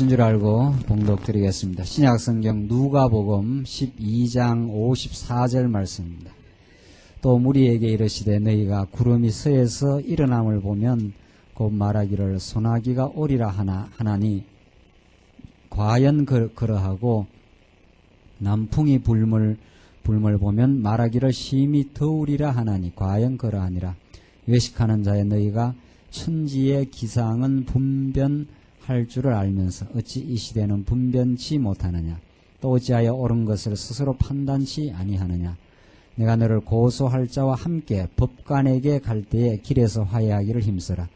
말씀인 줄 알고 봉독드리겠습니다. 신약성경 누가복음 12장 54절 말씀입니다. 또 무리에게 이르시되 너희가 구름이 서에서 일어남을 보면 곧 말하기를 소나기가 오리라 하나니 과연 그러하고 남풍이 불물 보면 말하기를 심히 더우리라 하나니 과연 그러하니라. 외식하는 자의 너희가 천지의 기상은 분변할 줄을 알면서 어찌 이 시대는 분변치 못하느냐. 또 어찌하여 옳은 것을 스스로 판단치 아니하느냐. 내가 너를 고소할 자와 함께 법관에게 갈 때에 길에서 화해하기를 힘쓰라.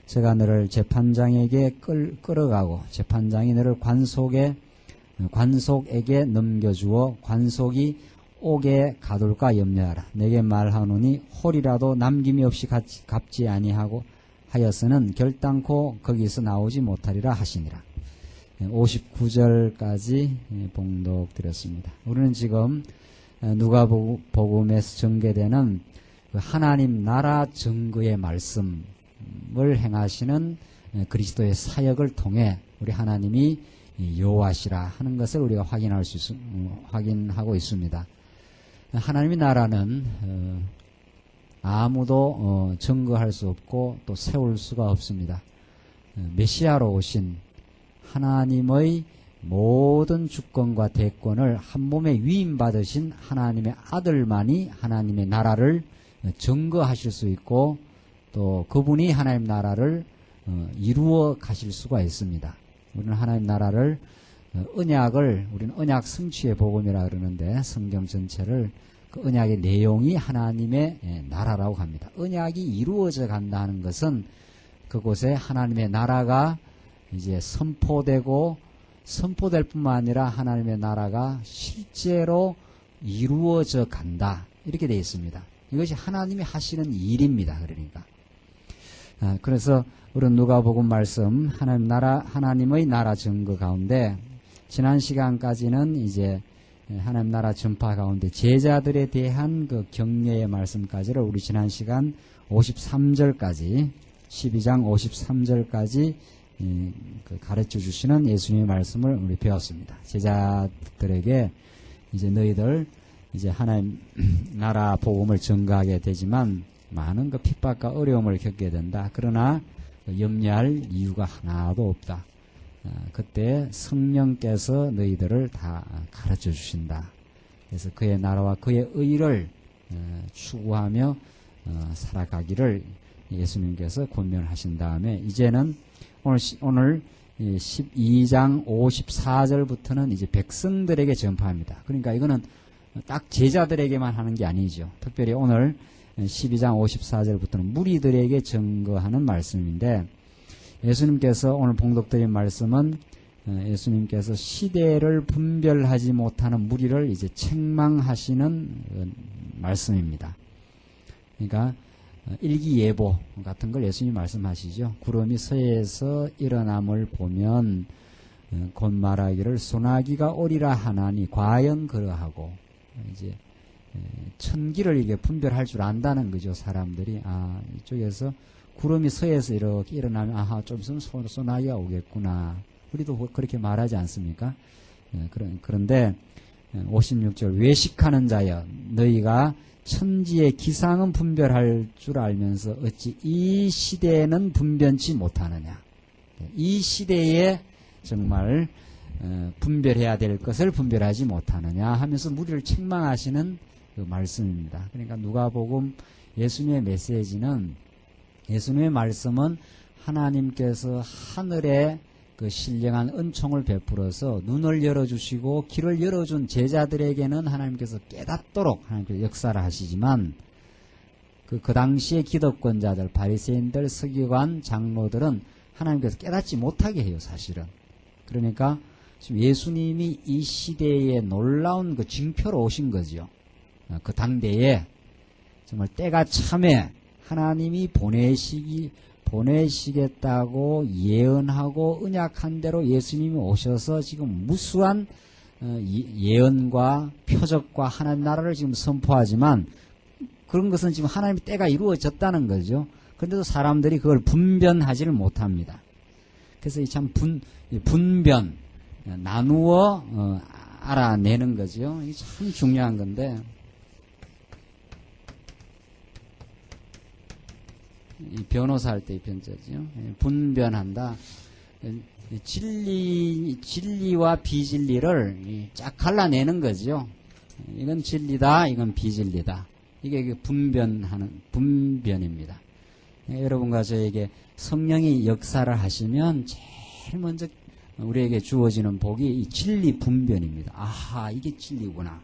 제가 너를 재판장에게 끌어가고 재판장이 너를 관속에게 넘겨주어 관속이 옥에 가둘까 염려하라. 내게 말하노니 홀이라도 남김이 없이 갚지 아니하고 하여서는 결단코 거기서 나오지 못하리라 하시니라. 59절까지 봉독드렸습니다. 우리는 지금 누가복음에서 전개되는 하나님 나라 증거의 말씀을 행하시는 그리스도의 사역을 통해 우리 하나님이 여호와시라 하는 것을 우리가 확인하고 있습니다. 하나님의 나라는 아무도 증거할 수 없고 또 세울 수가 없습니다. 메시아로 오신 하나님의 모든 주권과 대권을 한 몸에 위임받으신 하나님의 아들만이 하나님의 나라를 증거하실 수 있고 또 그분이 하나님 나라를 이루어 가실 수가 있습니다. 우리는 하나님 나라를 우리는 언약 성취의 복음이라 그러는데 성경 전체를 그 언약의 내용이 하나님의 나라라고 합니다. 언약이 이루어져 간다는 것은 그곳에 하나님의 나라가 이제 선포될 뿐만 아니라 하나님의 나라가 실제로 이루어져 간다. 이렇게 되어 있습니다. 이것이 하나님이 하시는 일입니다. 그러니까. 그래서 우리 누가복음 말씀 하나님의 나라 증거 가운데 지난 시간까지는 이제 하나님 나라 전파 가운데 제자들에 대한 그 격려의 말씀까지를 우리 지난 시간 53절까지 12장 53절까지 가르쳐 주시는 예수님의 말씀을 우리 배웠습니다. 제자들에게 이제 너희들 이제 하나님 나라 복음을 전가하게 되지만 많은 그 핍박과 어려움을 겪게 된다. 그러나 염려할 이유가 하나도 없다. 그때 성령께서 너희들을 다 가르쳐 주신다. 그래서 그의 나라와 그의 의를 추구하며 살아가기를 예수님께서 권면하신 다음에 이제는 오늘 12장 54절부터는 이제 백성들에게 전파합니다. 그러니까 이거는 딱 제자들에게만 하는 게 아니죠. 특별히 오늘 12장 54절부터는 무리들에게 증거하는 말씀인데 예수님께서 오늘 봉독드린 말씀은 예수님께서 시대를 분별하지 못하는 무리를 이제 책망하시는 말씀입니다. 그러니까 일기예보 같은 걸 예수님이 말씀하시죠. 구름이 서에서 일어남을 보면 곧 말하기를 소나기가 오리라 하나니 과연 그러하고 이제 천기를 이게 분별할 줄 안다는 거죠. 사람들이 이쪽에서 구름이 서에서 이렇게 일어나면 좀 있으면 소나기가 오겠구나. 우리도 그렇게 말하지 않습니까? 그런데 56절 외식하는 자여 너희가 천지의 기상은 분별할 줄 알면서 어찌 이 시대에는 분변치 못하느냐. 이 시대에 정말 분별해야 될 것을 분별하지 못하느냐 하면서 무리를 책망하시는 그 말씀입니다. 그러니까 누가복음 예수님의 메시지는 예수님의 말씀은 하나님께서 하늘에 그 신령한 은총을 베풀어서 눈을 열어주시고 길을 열어준 제자들에게는 하나님께서 깨닫도록 하나님께서 역사를 하시지만 그 당시의 기득권자들, 바리새인들, 서기관, 장로들은 하나님께서 깨닫지 못하게 해요, 사실은. 그러니까 지금 예수님이 이 시대에 놀라운 그 징표로 오신 거죠. 그 당대에 정말 때가 참에 하나님이 보내시겠다고 예언하고 언약한 대로 예수님이 오셔서 지금 무수한 예언과 표적과 하나님 나라를 지금 선포하지만 그런 것은 지금 하나님의 때가 이루어졌다는 거죠. 그런데도 사람들이 그걸 분별하지를 못합니다. 그래서 참 분변, 나누어 알아내는 거죠. 이게 참 중요한 건데, 이 변호사 할 때의 변자죠. 분변한다. 진리와 비진리를 쫙 갈라내는 거죠. 이건 진리다, 이건 비진리다. 이게 분변입니다. 여러분과 저에게 성령이 역사를 하시면 제일 먼저 우리에게 주어지는 복이 이 진리 분변입니다. 아하, 이게 진리구나.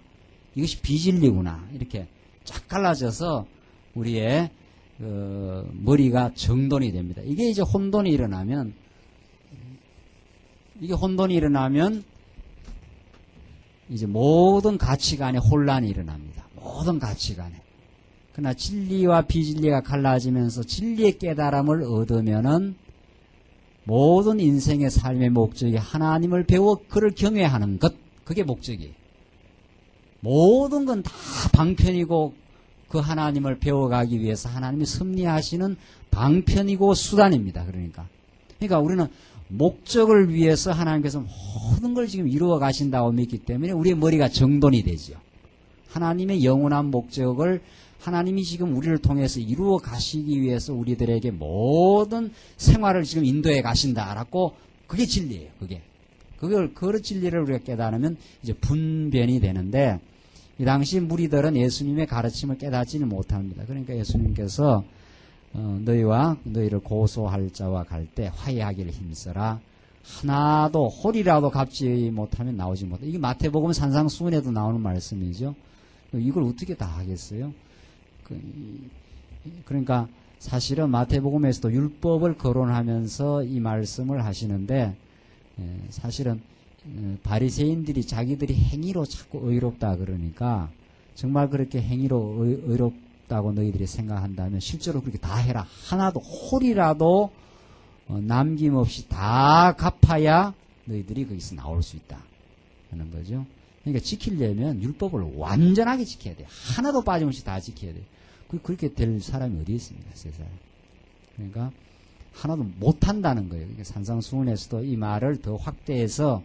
이것이 비진리구나. 이렇게 쫙 갈라져서 우리의 머리가 정돈이 됩니다. 이게 이제 혼돈이 일어나면, 이제 모든 가치관에 혼란이 일어납니다. 모든 가치관에. 그러나 진리와 비진리가 갈라지면서 진리의 깨달음을 얻으면은 모든 인생의 삶의 목적이 하나님을 배워 그를 경외하는 것, 그게 목적이에요. 모든 건 다 방편이고 그 하나님을 배워가기 위해서 하나님이 섭리하시는 방편이고 수단입니다. 그러니까 우리는 목적을 위해서 하나님께서 모든 걸 지금 이루어 가신다고 믿기 때문에 우리의 머리가 정돈이 되죠. 하나님의 영원한 목적을 하나님이 지금 우리를 통해서 이루어 가시기 위해서 우리들에게 모든 생활을 지금 인도해 가신다라고, 그게 진리예요. 그 진리를 우리가 깨달으면 이제 분변이 되는데, 이 당시 무리들은 예수님의 가르침을 깨닫지는 못합니다. 그러니까 예수님께서 너희를 고소할 자와 갈 때 화해하기를 힘써라. 하나도 홀이라도 갚지 못하면 나오지 못해. 이게 마태복음 산상수훈에도 나오는 말씀이죠. 이걸 어떻게 다 하겠어요? 그러니까 사실은 마태복음에서도 율법을 거론하면서 이 말씀을 하시는데, 사실은 바리새인들이 자기들이 행위로 자꾸 의롭다 그러니까, 정말 그렇게 행위로 의롭다고 너희들이 생각한다면 실제로 그렇게 다 해라. 하나도 홀이라도 남김없이 다 갚아야 너희들이 거기서 나올 수 있다 하는 거죠. 그러니까 지키려면 율법을 완전하게 지켜야 돼요. 하나도 빠짐없이 다 지켜야 돼요. 그렇게 될 사람이 어디 있습니까, 세상에. 그러니까 하나도 못한다는 거예요. 그러니까 산상수훈에서도 이 말을 더 확대해서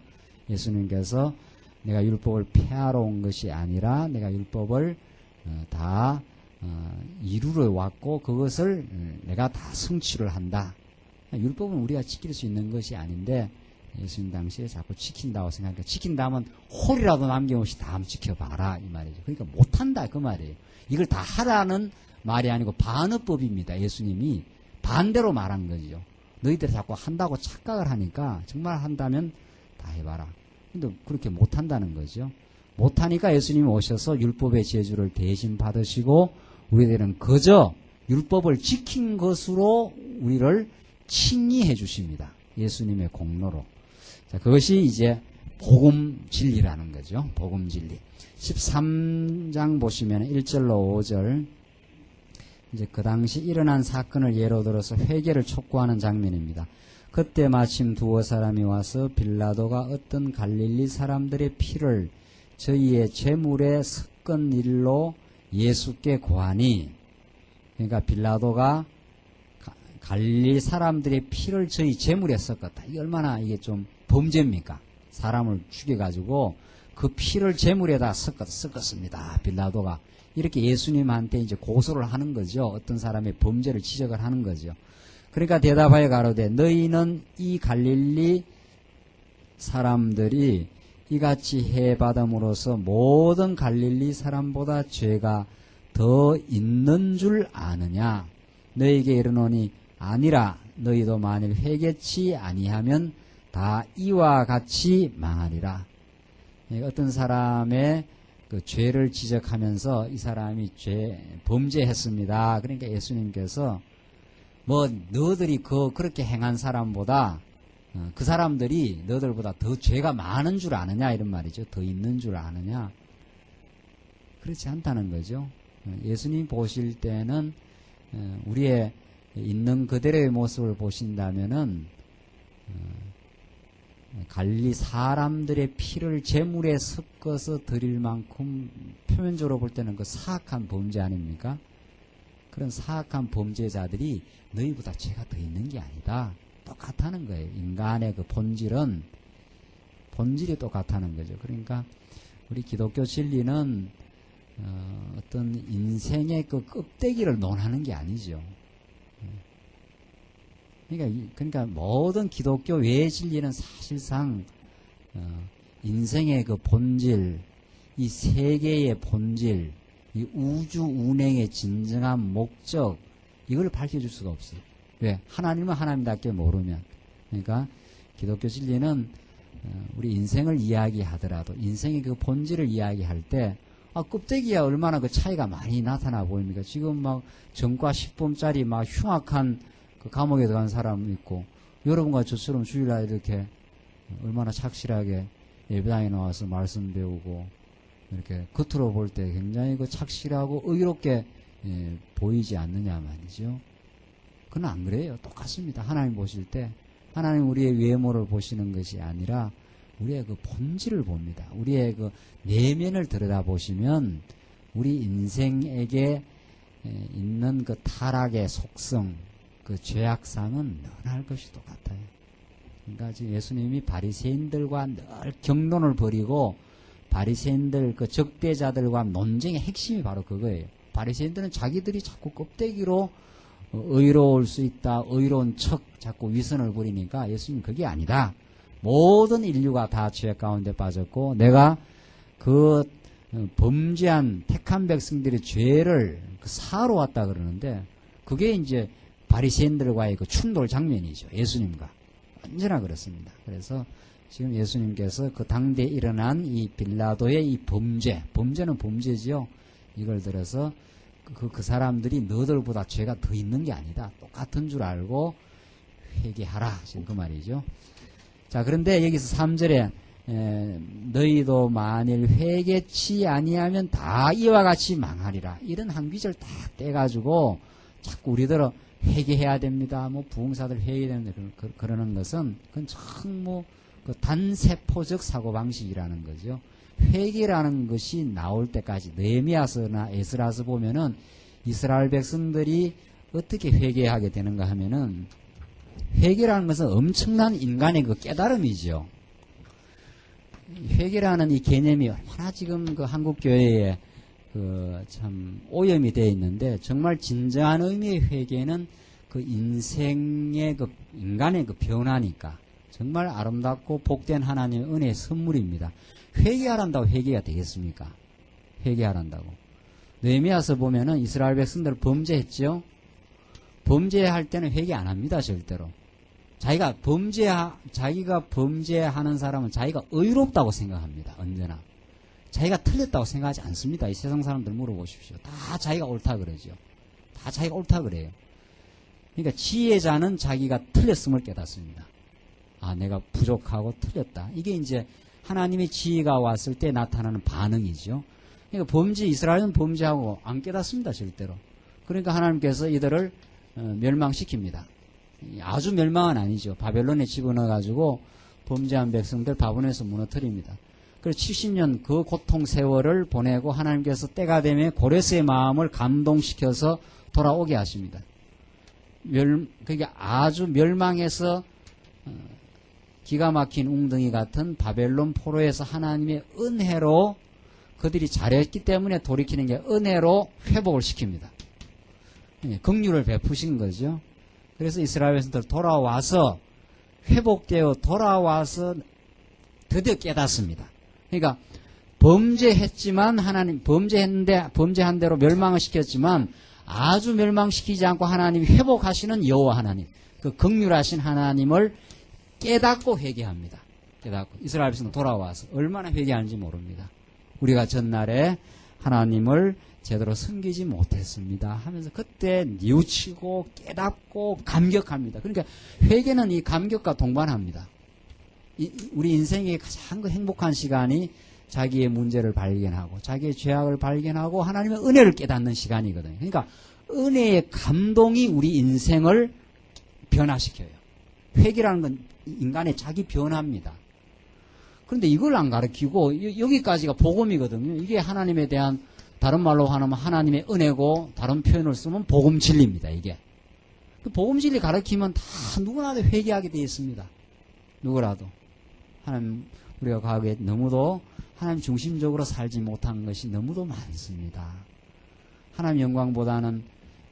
예수님께서 내가 율법을 폐하러 온 것이 아니라 내가 율법을 다 이루러 왔고 그것을 내가 다 성취를 한다. 율법은 우리가 지킬 수 있는 것이 아닌데 예수님 당시에 자꾸 지킨다고 생각하니까, 지킨다면 홀이라도 남김없이 다 한번 지켜봐라 이 말이죠. 그러니까 못한다 그 말이에요. 이걸 다 하라는 말이 아니고 반어법입니다. 예수님이 반대로 말한 거죠. 너희들이 자꾸 한다고 착각을 하니까 정말 한다면 다 해봐라. 근데 그렇게 못한다는 거죠. 못하니까 예수님이 오셔서 율법의 제주를 대신 받으시고 우리들은 그저 율법을 지킨 것으로 우리를 칭의해 주십니다. 예수님의 공로로. 자, 그것이 이제 복음 진리라는 거죠. 복음 진리. 13장 보시면 1절로 5절, 이제 그 당시 일어난 사건을 예로 들어서 회개를 촉구하는 장면입니다. 그때 마침 두어 사람이 와서 빌라도가 어떤 갈릴리 사람들의 피를 저희의 제물에 섞은 일로 예수께 고하니, 그러니까 빌라도가 갈릴리 사람들의 피를 저희 제물에 섞었다. 이게 얼마나 이게 좀 범죄입니까? 사람을 죽여가지고 그 피를 제물에다 섞었습니다. 빌라도가. 이렇게 예수님한테 이제 고소를 하는 거죠. 어떤 사람의 범죄를 지적을 하는 거죠. 그러니까 대답하여 가로되 너희는 이 갈릴리 사람들이 이같이 해받음으로써 모든 갈릴리 사람보다 죄가 더 있는 줄 아느냐? 너희에게 이르노니 아니라 너희도 만일 회개치 아니하면 다 이와 같이 망하리라. 어떤 사람의 그 죄를 지적하면서 이 사람이 범죄했습니다. 그러니까 예수님께서 너희들이 그렇게 행한 사람보다 그 사람들이 너희들보다 더 죄가 많은 줄 아느냐 이런 말이죠. 더 있는 줄 아느냐. 그렇지 않다는 거죠. 예수님 보실 때는 우리의 있는 그대로의 모습을 보신다면은 갈릴리 사람들의 피를 제물에 섞어서 드릴 만큼 표면적으로 볼 때는 그 사악한 범죄 아닙니까? 그런 사악한 범죄자들이 너희보다 죄가 더 있는 게 아니다. 똑같다는 거예요. 인간의 그 본질이 똑같다는 거죠. 그러니까 우리 기독교 진리는 어떤 인생의 그 껍데기를 논하는 게 아니죠. 그러니까 모든 기독교 외의 진리는 사실상 인생의 그 본질, 이 세계의 본질, 이 우주 운행의 진정한 목적, 이걸 밝혀줄 수가 없어요. 왜? 하나님은 하나님답게 모르면. 그러니까 기독교 진리는 우리 인생을 이야기하더라도 인생의 그 본질을 이야기할 때 껍데기야 얼마나 그 차이가 많이 나타나 보입니까? 지금 막 전과 10범짜리 막 흉악한 그 감옥에 들어간 사람 있고, 여러분과 저처럼 주일날 이렇게 얼마나 착실하게 예배당에 나와서 말씀 배우고, 이렇게 겉으로 볼 때 굉장히 그 착실하고 의롭게 보이지 않느냐 말이죠. 그건 안 그래요. 똑같습니다. 하나님 보실 때 하나님 우리의 외모를 보시는 것이 아니라 우리의 그 본질을 봅니다. 우리의 그 내면을 들여다보시면 우리 인생에게 있는 그 타락의 속성, 그 죄악상은 늘 할 것이 똑같아요. 그러니까 지금 예수님이 바리새인들과 늘 경론을 벌이고 바리새인들 그 적대자들과 논쟁의 핵심이 바로 그거예요. 바리새인들은 자기들이 자꾸 껍데기로 의로울 수 있다, 의로운 척 자꾸 위선을 부리니까 예수님 그게 아니다. 모든 인류가 다 죄 가운데 빠졌고 내가 그 범죄한 택한 백성들의 죄를 사하러 왔다 그러는데 그게 이제 바리새인들과의 그 충돌 장면이죠. 예수님과 언제나 그렇습니다. 그래서 지금 예수님께서 그 당대에 일어난 이 빌라도의 이 범죄는 범죄지요. 이걸 들어서 그 사람들이 너들보다 죄가 더 있는 게 아니다. 똑같은 줄 알고 회개하라. 지금 그 말이죠. 자, 그런데 여기서 3절에 너희도 만일 회개치 아니하면 다 이와 같이 망하리라. 이런 한 귀절 딱 떼가지고 자꾸 우리들은 회개해야 됩니다. 뭐 부흥사들 회개해야 됩니다. 그러는 것은 그건 참 그 단세포적 사고방식이라는 거죠. 회개라는 것이 나올 때까지 느헤미야서나 에스라서 보면은 이스라엘 백성들이 어떻게 회개하게 되는가 하면은 회개라는 것은 엄청난 인간의 그 깨달음이죠. 회개라는 이 개념이 얼마나 지금 그 한국 교회에 그 참 오염이 되어 있는데 정말 진정한 의미의 회개는 그 인생의 그 인간의 그 변화니까 정말 아름답고 복된 하나님의 은혜의 선물입니다. 회개하란다고 회개가 되겠습니까? 회개하란다고. 느헤미야서 보면은 이스라엘 백성들 범죄했죠? 범죄할 때는 회개 안 합니다, 절대로. 자기가 범죄하는 사람은 자기가 의롭다고 생각합니다, 언제나. 자기가 틀렸다고 생각하지 않습니다. 이 세상 사람들 물어보십시오. 다 자기가 옳다 그러죠. 다 자기가 옳다 그래요. 그러니까 지혜자는 자기가 틀렸음을 깨닫습니다. 아, 내가 부족하고 틀렸다. 이게 이제 하나님의 지혜가 왔을 때 나타나는 반응이죠. 그러니까 이스라엘은 범죄하고 안 깨닫습니다, 절대로. 그러니까 하나님께서 이들을 멸망시킵니다. 아주 멸망은 아니죠. 바벨론에 집어넣어가지고 범죄한 백성들 바벨론에서 무너뜨립니다. 그래서 70년 그 고통 세월을 보내고 하나님께서 때가 되면 고레스의 마음을 감동시켜서 돌아오게 하십니다. 그러니까 아주 멸망해서 기가 막힌 웅덩이 같은 바벨론 포로에서 하나님의 은혜로 그들이 잘했기 때문에 돌이키는 게 은혜로 회복을 시킵니다. 긍휼을 베푸신 거죠. 그래서 이스라엘 백성들 돌아와서 회복되어 돌아와서 드디어 깨닫습니다. 그러니까 범죄했지만 하나님 범죄한 대로 멸망을 시켰지만 아주 멸망시키지 않고 하나님이 회복하시는 여호와 하나님, 그 긍휼하신 하나님을 깨닫고 회개합니다. 깨닫고 이스라엘 백성들 돌아와서 얼마나 회개하는지 모릅니다. 우리가 전날에 하나님을 제대로 섬기지 못했습니다 하면서 그때 뉘우치고 깨닫고 감격합니다. 그러니까 회개는 이 감격과 동반합니다. 우리 인생의 가장 행복한 시간이 자기의 문제를 발견하고 자기의 죄악을 발견하고 하나님의 은혜를 깨닫는 시간이거든요. 그러니까 은혜의 감동이 우리 인생을 변화시켜요. 회개라는 건 인간의 자기 변화입니다. 그런데 이걸 안 가르치고 여기까지가 복음이거든요. 이게 하나님에 대한 다른 말로 하면 하나님의 은혜고 다른 표현을 쓰면 복음 진리입니다. 이게. 그 복음 진리 가르치면 다 누구나도 회개하게 되어 있습니다. 누구라도. 하나님, 우리가 과거에 너무도 하나님 중심적으로 살지 못한 것이 너무도 많습니다. 하나님 영광보다는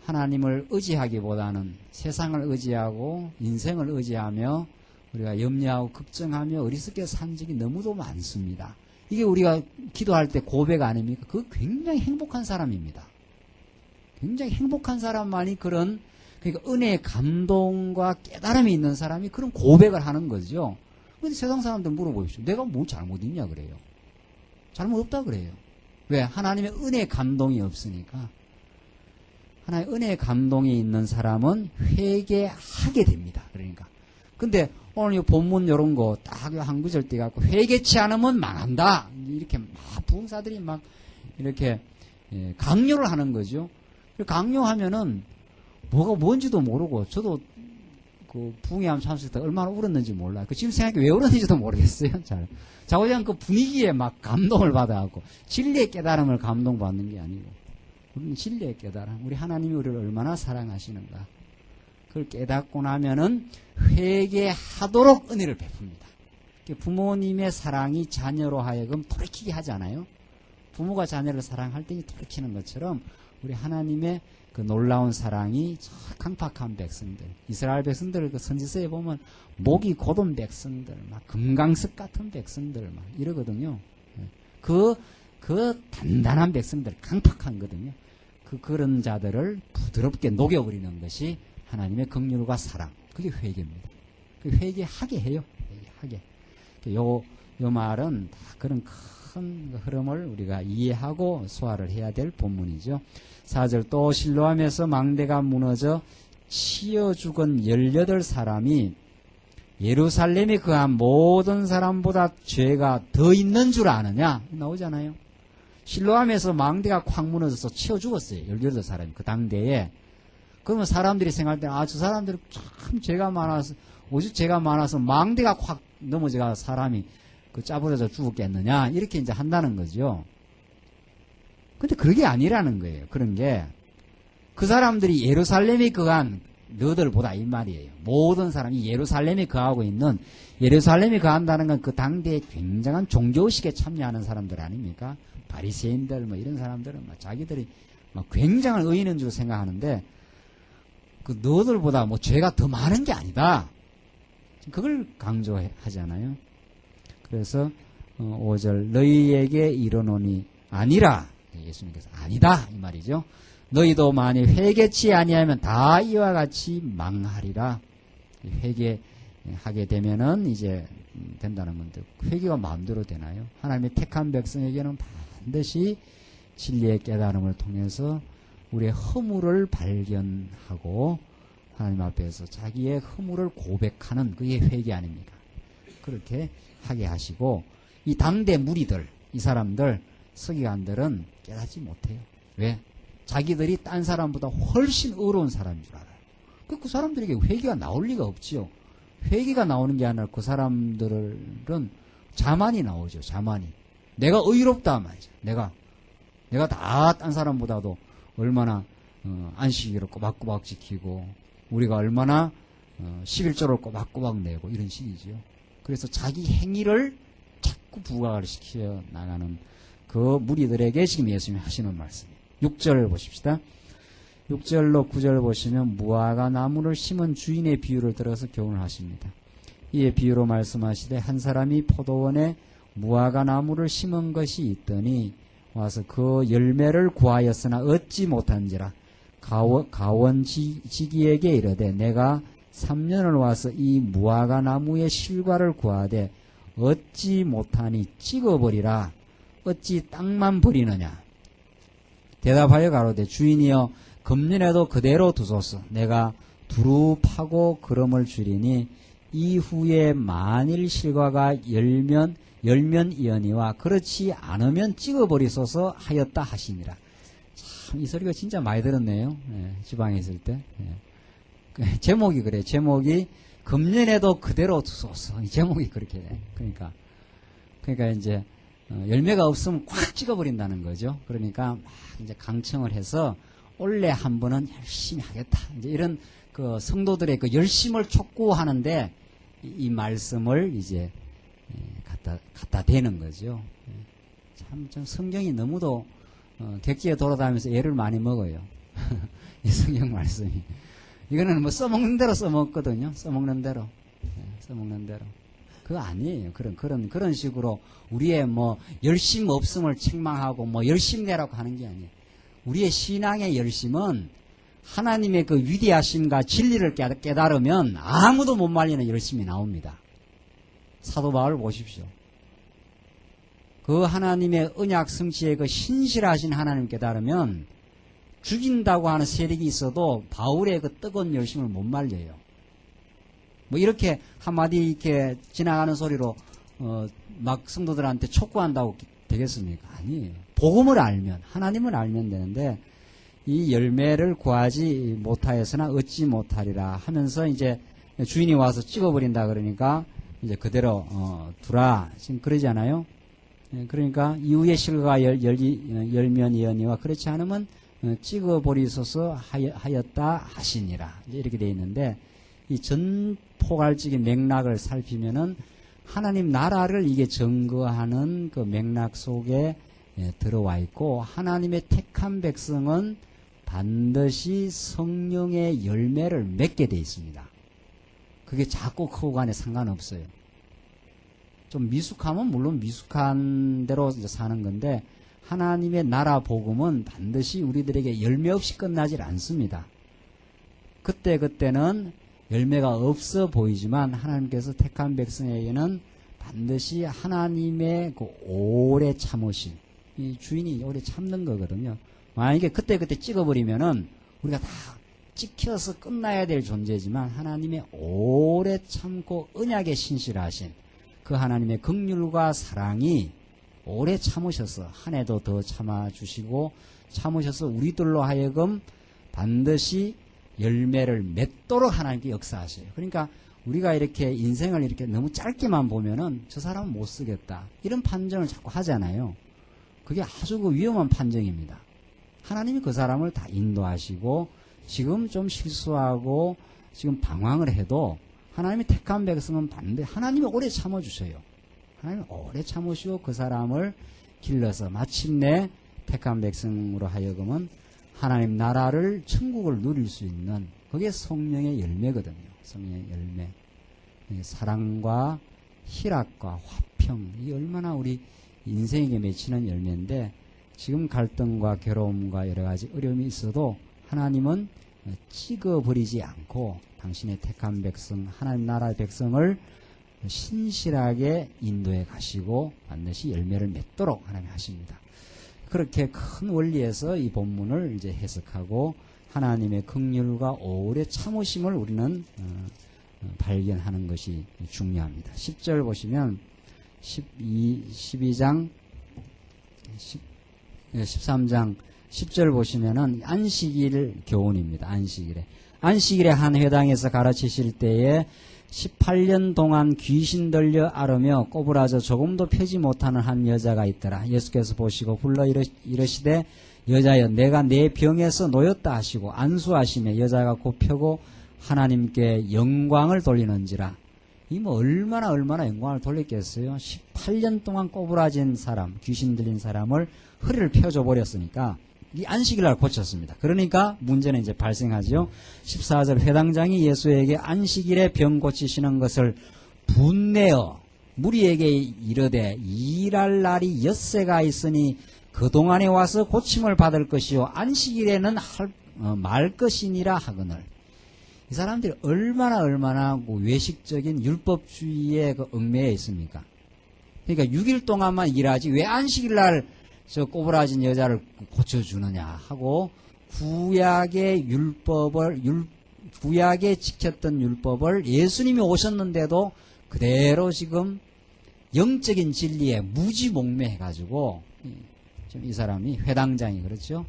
하나님을 의지하기보다는 세상을 의지하고 인생을 의지하며 우리가 염려하고 걱정하며 어리석게 산 적이 너무도 많습니다. 이게 우리가 기도할 때 고백 아닙니까? 그 굉장히 행복한 사람입니다. 굉장히 행복한 사람만이 그런, 그러니까 은혜의 감동과 깨달음이 있는 사람이 그런 고백을 하는 거죠. 근데 세상 사람들 물어보십시오. 내가 뭐 잘못했냐 그래요. 잘못 없다 그래요. 왜? 하나님의 은혜의 감동이 없으니까. 하나님의 은혜의 감동이 있는 사람은 회개하게 됩니다. 그러니까. 근데 오늘 이 본문 요런 거 딱 한 구절 떼갖고 회개치 않으면 망한다. 이렇게 막 부흥사들이 막 이렇게 강요를 하는 거죠. 강요하면은 뭐가 뭔지도 모르고 저도 그 부흥회함 참석할 때 얼마나 울었는지 몰라요. 그 지금 생각해 왜 울었는지도 모르겠어요. 잘. 자고장 그 분위기에 막 감동을 받아갖고 진리의 깨달음을 감동받는 게 아니고 우리는 진리의 깨달음. 우리 하나님이 우리를 얼마나 사랑하시는가. 그걸 깨닫고 나면은 회개하도록 은혜를 베풉니다. 부모님의 사랑이 자녀로 하여금 돌이키게 하지 않아요? 부모가 자녀를 사랑할 때 돌이키는 것처럼 우리 하나님의 그 놀라운 사랑이 강팍한 백성들, 이스라엘 백성들 그 선지서에 보면 목이 곧은 백성들, 막 금강석 같은 백성들 막 이러거든요. 그 단단한 백성들, 강팍한거든요. 그런 자들을 부드럽게 녹여버리는 것이 하나님의 긍휼과 사랑. 그게 회개입니다. 그 회개하게 해요. 회개하게. 요 말은 다 그런 큰 흐름을 우리가 이해하고 소화를 해야 될 본문이죠. 4절 또 실로암에서 망대가 무너져 치여 죽은 18사람이 예루살렘에 거한 모든 사람보다 죄가 더 있는 줄 아느냐? 나오잖아요. 실로암에서 망대가 콱 무너져서 치여 죽었어요. 18사람이 그 당대에. 그러면 사람들이 생각할 때 아, 저 사람들은 참 죄가 많아서 오직 죄가 많아서 망대가 콱 넘어져가 사람이 그 짜부러져 죽었겠느냐 이렇게 이제 한다는 거죠. 근데 그게 아니라는 거예요. 그런 게 그 사람들이 예루살렘에 거한 너들보다 이 말이에요. 모든 사람이 예루살렘에 거하고 있는 예루살렘에 거한다는 건 그 당대에 굉장한 종교의식에 참여하는 사람들 아닙니까? 바리새인들 뭐 이런 사람들은 막 자기들이 막 굉장한 의인인 줄 생각하는데 그 너들보다 뭐 죄가 더 많은 게 아니다. 그걸 강조하잖아요. 그래서 5절 너희에게 이르노니 아니라 예수님께서 아니다 이 말이죠. 너희도 만일 회개치 아니하면 다 이와 같이 망하리라. 회개하게 되면은 이제 된다는 건데 회개가 마음대로 되나요? 하나님의 택한 백성에게는 반드시 진리의 깨달음을 통해서 우리의 허물을 발견하고 하나님 앞에서 자기의 허물을 고백하는 그게 회개 아닙니까? 그렇게 하게 하시고 이 당대 무리들, 이 사람들, 서기관들은 깨닫지 못해요. 왜? 자기들이 딴 사람보다 훨씬 의로운 사람인 줄 알아요. 그 사람들에게 회개가 나올 리가 없지요. 회개가 나오는 게 아니라 그 사람들은 자만이 나오죠. 자만이. 내가 의롭다 말이죠. 내가 다 딴 사람보다도 얼마나 안식일을 꼬박꼬박 지키고 우리가 얼마나 11조를 꼬박꼬박 내고 이런 식이지요. 그래서 자기 행위를 자꾸 부각을 시켜 나가는 그 무리들에게 지금 예수님이 하시는 말씀이에요. 6절 보십시다. 6절로 9절 보시면 무화과 나무를 심은 주인의 비유를 들어서 교훈을 하십니다. 이에 비유로 말씀하시되 한 사람이 포도원에 무화과 나무를 심은 것이 있더니 와서 그 열매를 구하였으나 얻지 못한지라 가원지기에게 이르되 내가 3년을 와서 이 무화과 나무의 실과를 구하되 얻지 못하니 찍어버리라. 어찌 땅만 버리느냐. 대답하여 가로되 주인이여 금년에도 그대로 두소서. 내가 두루 파고 그름을 줄이니 이후에 만일 실과가 열면이언니와 그렇지 않으면 찍어버리소서 하였다 하시니라. 참 이 소리가 진짜 많이 들었네요. 지방에 있을 때. 제목이 그래요. 제목이 금년에도 그대로 두소서. 이 제목이 그렇게 돼. 그러니까 이제 열매가 없으면 꽉 찍어버린다는 거죠. 그러니까 막 이제 강청을 해서 올해 한 번은 열심히 하겠다. 이제 이런 그 성도들의 그 열심을 촉구하는데 이 말씀을 이제 갖다 대는 거죠. 참 성경이 너무도 객지에 돌아다니면서 애를 많이 먹어요. 이 성경 말씀이. 이거는 뭐 써먹는 대로 써먹거든요. 써먹는 대로. 써먹는 대로. 그거 아니에요. 그런 식으로 우리의 뭐 열심 없음을 책망하고 뭐 열심 내라고 하는 게 아니에요. 우리의 신앙의 열심은 하나님의 그 위대하심과 진리를 깨달으면 아무도 못 말리는 열심이 나옵니다. 사도 바울 보십시오. 그 하나님의 언약 성취의 그 신실하신 하나님 깨달으면 죽인다고 하는 세력이 있어도 바울의 그 뜨거운 열심을 못 말려요. 뭐 이렇게 한마디 이렇게 지나가는 소리로 막 성도들한테 촉구한다고 되겠습니까? 아니에요. 복음을 알면, 하나님을 알면 되는데 이 열매를 구하지 못하였으나 어찌 못하리라 하면서 이제 주인이 와서 찍어버린다 그러니까 이제 그대로 두라. 지금 그러잖아요. 그러니까 이후에 실과가 열면 예언이와 그렇지 않으면 찍어버리소서 하였다 하시니라. 이렇게 되어 있는데 이 전포갈적인 맥락을 살피면은 하나님 나라를 이게 증거하는 그 맥락 속에 들어와 있고 하나님의 택한 백성은 반드시 성령의 열매를 맺게 되어 있습니다. 그게 작고 크고 간에 상관없어요. 좀 미숙하면 물론 미숙한 대로 이제 사는 건데 하나님의 나라 복음은 반드시 우리들에게 열매 없이 끝나질 않습니다. 그때는 열매가 없어 보이지만 하나님께서 택한 백성에게는 반드시 하나님의 그 오래 참으심, 이 주인이 오래 참는 거거든요. 만약에 그때 찍어버리면은 우리가 다 찍혀서 끝나야 될 존재지만 하나님의 오래 참고 언약에 신실하신 그 하나님의 긍휼과 사랑이 오래 참으셔서 한 해도 더 참아주시고 참으셔서 우리들로 하여금 반드시 열매를 맺도록 하나님께 역사하셔요. 그러니까 우리가 이렇게 인생을 이렇게 너무 짧게만 보면은 저 사람은 못 쓰겠다 이런 판정을 자꾸 하잖아요. 그게 아주 그 위험한 판정입니다. 하나님이 그 사람을 다 인도하시고 지금 좀 실수하고 지금 방황을 해도 하나님이 택한 백성은 반드시 하나님이 오래 참아주셔요. 하나님이 오래 참으시고 그 사람을 길러서 마침내 택한 백성으로 하여금은 하나님 나라를 천국을 누릴 수 있는 그게 성령의 열매거든요. 성령의 열매. 사랑과 희락과 화평 이 얼마나 우리 인생에게 맺히는 열매인데 지금 갈등과 괴로움과 여러 가지 어려움이 있어도 하나님은 찍어버리지 않고 당신의 택한 백성 하나님 나라의 백성을 신실하게 인도해 가시고 반드시 열매를 맺도록 하나님이 하십니다. 그렇게 큰 원리에서 이 본문을 이제 해석하고 하나님의 긍휼과 오래 참으심을 우리는 발견하는 것이 중요합니다. 10절 보시면 13장 10절 보시면은 안식일 교훈입니다. 안식일에 한 회당에서 가르치실 때에 18년 동안 귀신 들려 앓으며 꼬부라져 조금도 펴지 못하는 한 여자가 있더라. 예수께서 보시고 불러 이르시되 여자여 내가 내 병에서 놓였다 하시고 안수하시며 여자가 곧 펴고 하나님께 영광을 돌리는지라. 이 뭐 얼마나 영광을 돌렸겠어요. 18년 동안 꼬부라진 사람, 귀신 들린 사람을 허리를 펴줘 버렸으니까 이 안식일날 고쳤습니다. 그러니까 문제는 이제 발생하죠. 14절 회당장이 예수에게 안식일에 병 고치시는 것을 분내어 무리에게 이르되 일할 날이 엿새가 있으니 그동안에 와서 고침을 받을 것이요 안식일에는 말 것이니라 하거늘. 이 사람들이 얼마나 그 외식적인 율법주의에 그 얽매여 있습니까? 그러니까 6일 동안만 일하지 왜 안식일날 저 꼬부라진 여자를 고쳐주느냐 하고 구약에 지켰던 율법을 예수님이 오셨는데도 그대로 지금 영적인 진리에 무지몽매해가지고 좀 이 사람이 회당장이 그렇죠.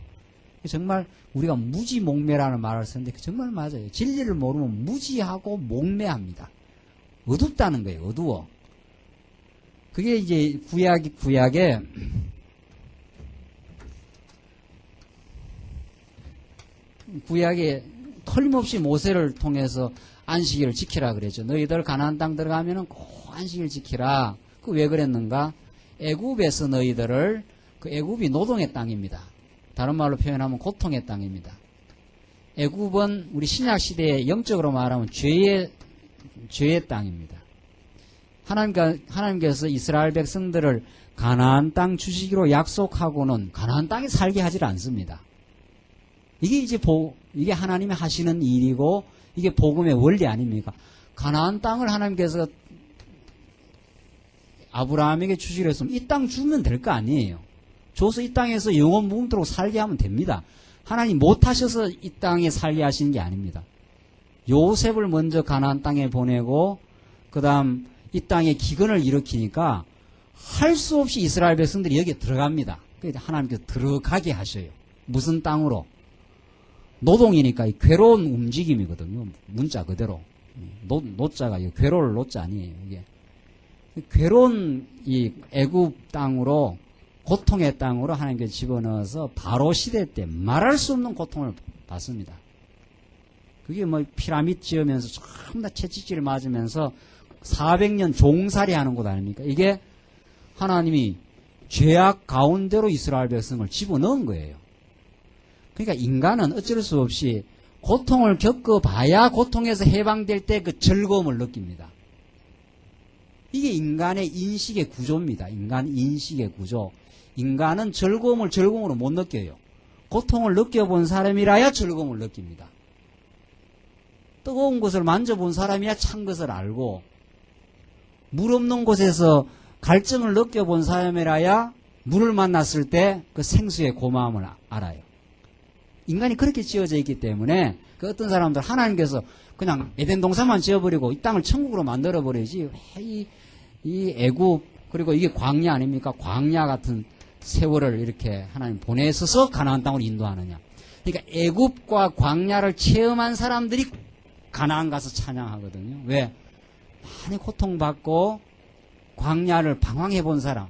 정말 우리가 무지몽매라는 말을 쓰는데 정말 맞아요. 진리를 모르면 무지하고 몽매합니다. 어둡다는 거예요. 어두워. 그게 이제 구약에 틀림없이 모세를 통해서 안식일을 지키라 그랬죠. 너희들 가나안 땅 들어가면은 꼭 안식일 지키라. 그 왜 그랬는가? 애굽에서 너희들을, 그 애굽이 노동의 땅입니다. 다른 말로 표현하면 고통의 땅입니다. 애굽은 우리 신약 시대에 영적으로 말하면 죄의 땅입니다. 하나님께서 이스라엘 백성들을 가나안 땅 주시기로 약속하고는 가나안 땅에 살게 하질 않습니다. 이게 하나님이 하시는 일이고 이게 복음의 원리 아닙니까? 가나안 땅을 하나님께서 아브라함에게 주시려 했으면 이 땅 주면 될 거 아니에요. 줘서 이 땅에서 영원 무궁토록 살게 하면 됩니다. 하나님 못하셔서 이 땅에 살게 하시는 게 아닙니다. 요셉을 먼저 가나안 땅에 보내고 그 다음 이 땅에 기근을 일으키니까 할 수 없이 이스라엘 백성들이 여기에 들어갑니다. 그래서 하나님께서 들어가게 하셔요. 무슨 땅으로? 노동이니까 이 괴로운 움직임이거든요. 문자 그대로. 노자가 괴로울 노자 아니에요. 이게 괴로운 이 애굽 땅으로, 고통의 땅으로 하나님께서 집어넣어서 바로 시대 때 말할 수 없는 고통을 받습니다. 그게 뭐 피라미드 지으면서 전부 다 채찍질 맞으면서 400년 종살이 하는 곳 아닙니까? 이게 하나님이 죄악 가운데로 이스라엘 백성을 집어넣은 거예요. 그러니까 인간은 어쩔 수 없이 고통을 겪어봐야 고통에서 해방될 때 그 즐거움을 느낍니다. 이게 인간의 인식의 구조입니다. 인간 인식의 구조. 인간은 즐거움을 즐거움으로 못 느껴요. 고통을 느껴본 사람이라야 즐거움을 느낍니다. 뜨거운 것을 만져본 사람이야 찬 것을 알고, 물 없는 곳에서 갈증을 느껴본 사람이라야 물을 만났을 때 그 생수의 고마움을 알아요. 인간이 그렇게 지어져 있기 때문에 그 어떤 사람들 하나님께서 그냥 에덴 동산만 지어버리고 이 땅을 천국으로 만들어버리지, 이 애굽, 그리고 이게 광야 아닙니까? 광야 같은 세월을 이렇게 하나님 보내셔서 가나안 땅으로 인도하느냐. 그러니까 애굽과 광야를 체험한 사람들이 가나안 가서 찬양하거든요. 왜? 많이 고통받고 광야를 방황해 본 사람,